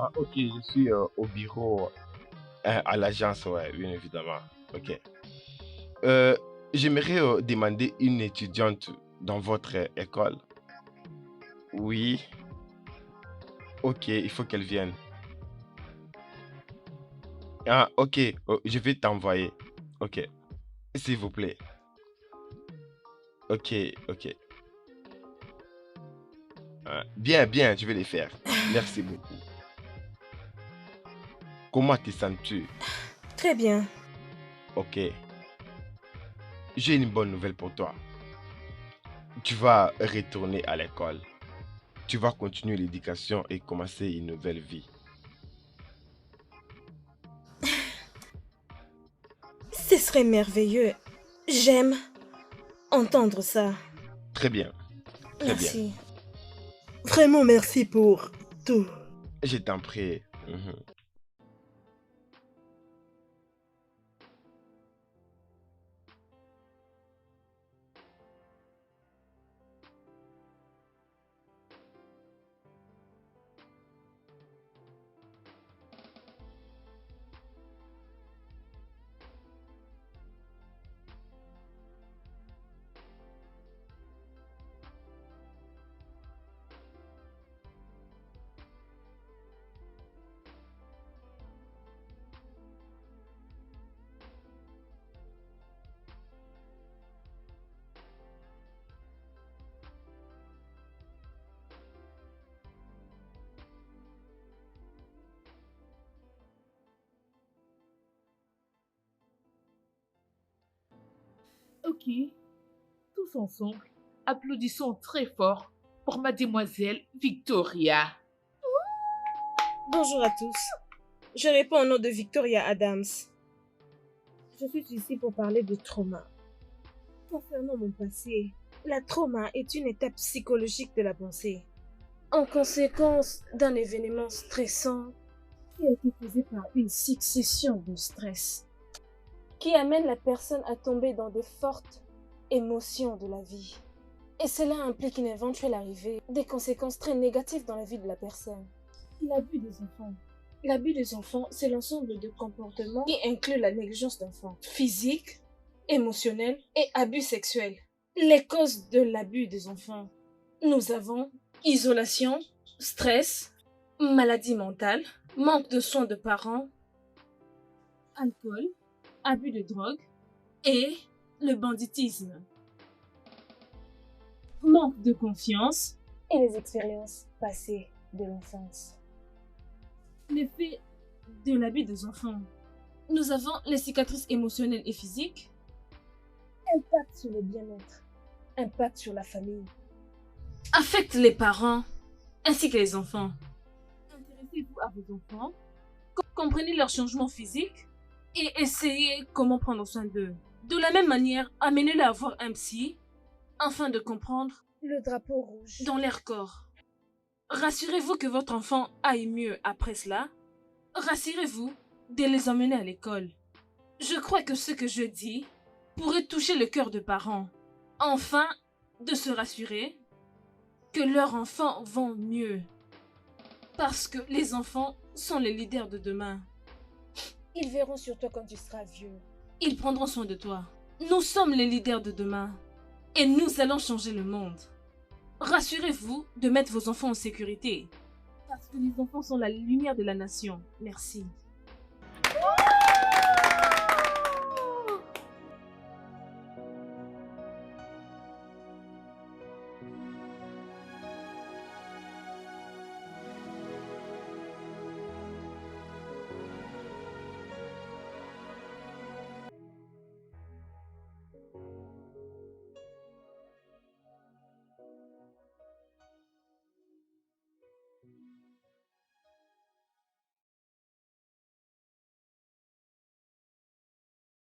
Ah, ok, je suis au bureau à l'agence, ouais, bien évidemment. Ok. J'aimerais demander une étudiante dans votre école. Oui. Ok, il faut qu'elle vienne. Ah, ok, je vais t'envoyer. Ok, s'il vous plaît. Ok. Bien, je vais les faire. Merci beaucoup. Comment te sens-tu? Très bien. Ok. J'ai une bonne nouvelle pour toi. Tu vas retourner à l'école. Tu vas continuer l'éducation et commencer une nouvelle vie. Ce serait merveilleux. J'aime entendre ça. Très bien. Merci. Vraiment merci pour tout. Je t'en prie. Ok, tous ensemble, applaudissons très fort pour mademoiselle Victoria. Bonjour à tous. Je réponds au nom de Victoria Adams. Je suis ici pour parler de trauma. Concernant mon passé, la trauma est une étape psychologique de la pensée. En conséquence d'un événement stressant qui a été causé par une succession de stress qui amène la personne à tomber dans de fortes émotions de la vie. Et cela implique une éventuelle arrivée des conséquences très négatives dans la vie de la personne. L'abus des enfants. L'abus des enfants, c'est l'ensemble de comportements qui inclut la négligence d'enfants, physique, émotionnel et abus sexuel. Les causes de l'abus des enfants. Nous avons isolation, stress, maladie mentale, manque de soins de parents, alcool, abus de drogue et le banditisme. Manque de confiance et les expériences passées de l'enfance. L'effet de l'abus des enfants. Nous avons les cicatrices émotionnelles et physiques, impact sur le bien-être, impact sur la famille, affecte les parents ainsi que les enfants. Intéressez-vous à vos enfants, comprenez leurs changements physiques et essayez comment prendre soin d'eux. De la même manière, amenez-les à voir un psy afin de comprendre le drapeau rouge dans leur corps. Rassurez-vous que votre enfant aille mieux après cela. Rassurez-vous de les emmener à l'école. Je crois que ce que je dis pourrait toucher le cœur de parents. Enfin, de se rassurer que leurs enfants vont mieux. Parce que les enfants sont les leaders de demain. Ils verront sur toi quand tu seras vieux. Ils prendront soin de toi. Nous sommes les leaders de demain. Et nous allons changer le monde. Rassurez-vous de mettre vos enfants en sécurité. Parce que les enfants sont la lumière de la nation. Merci.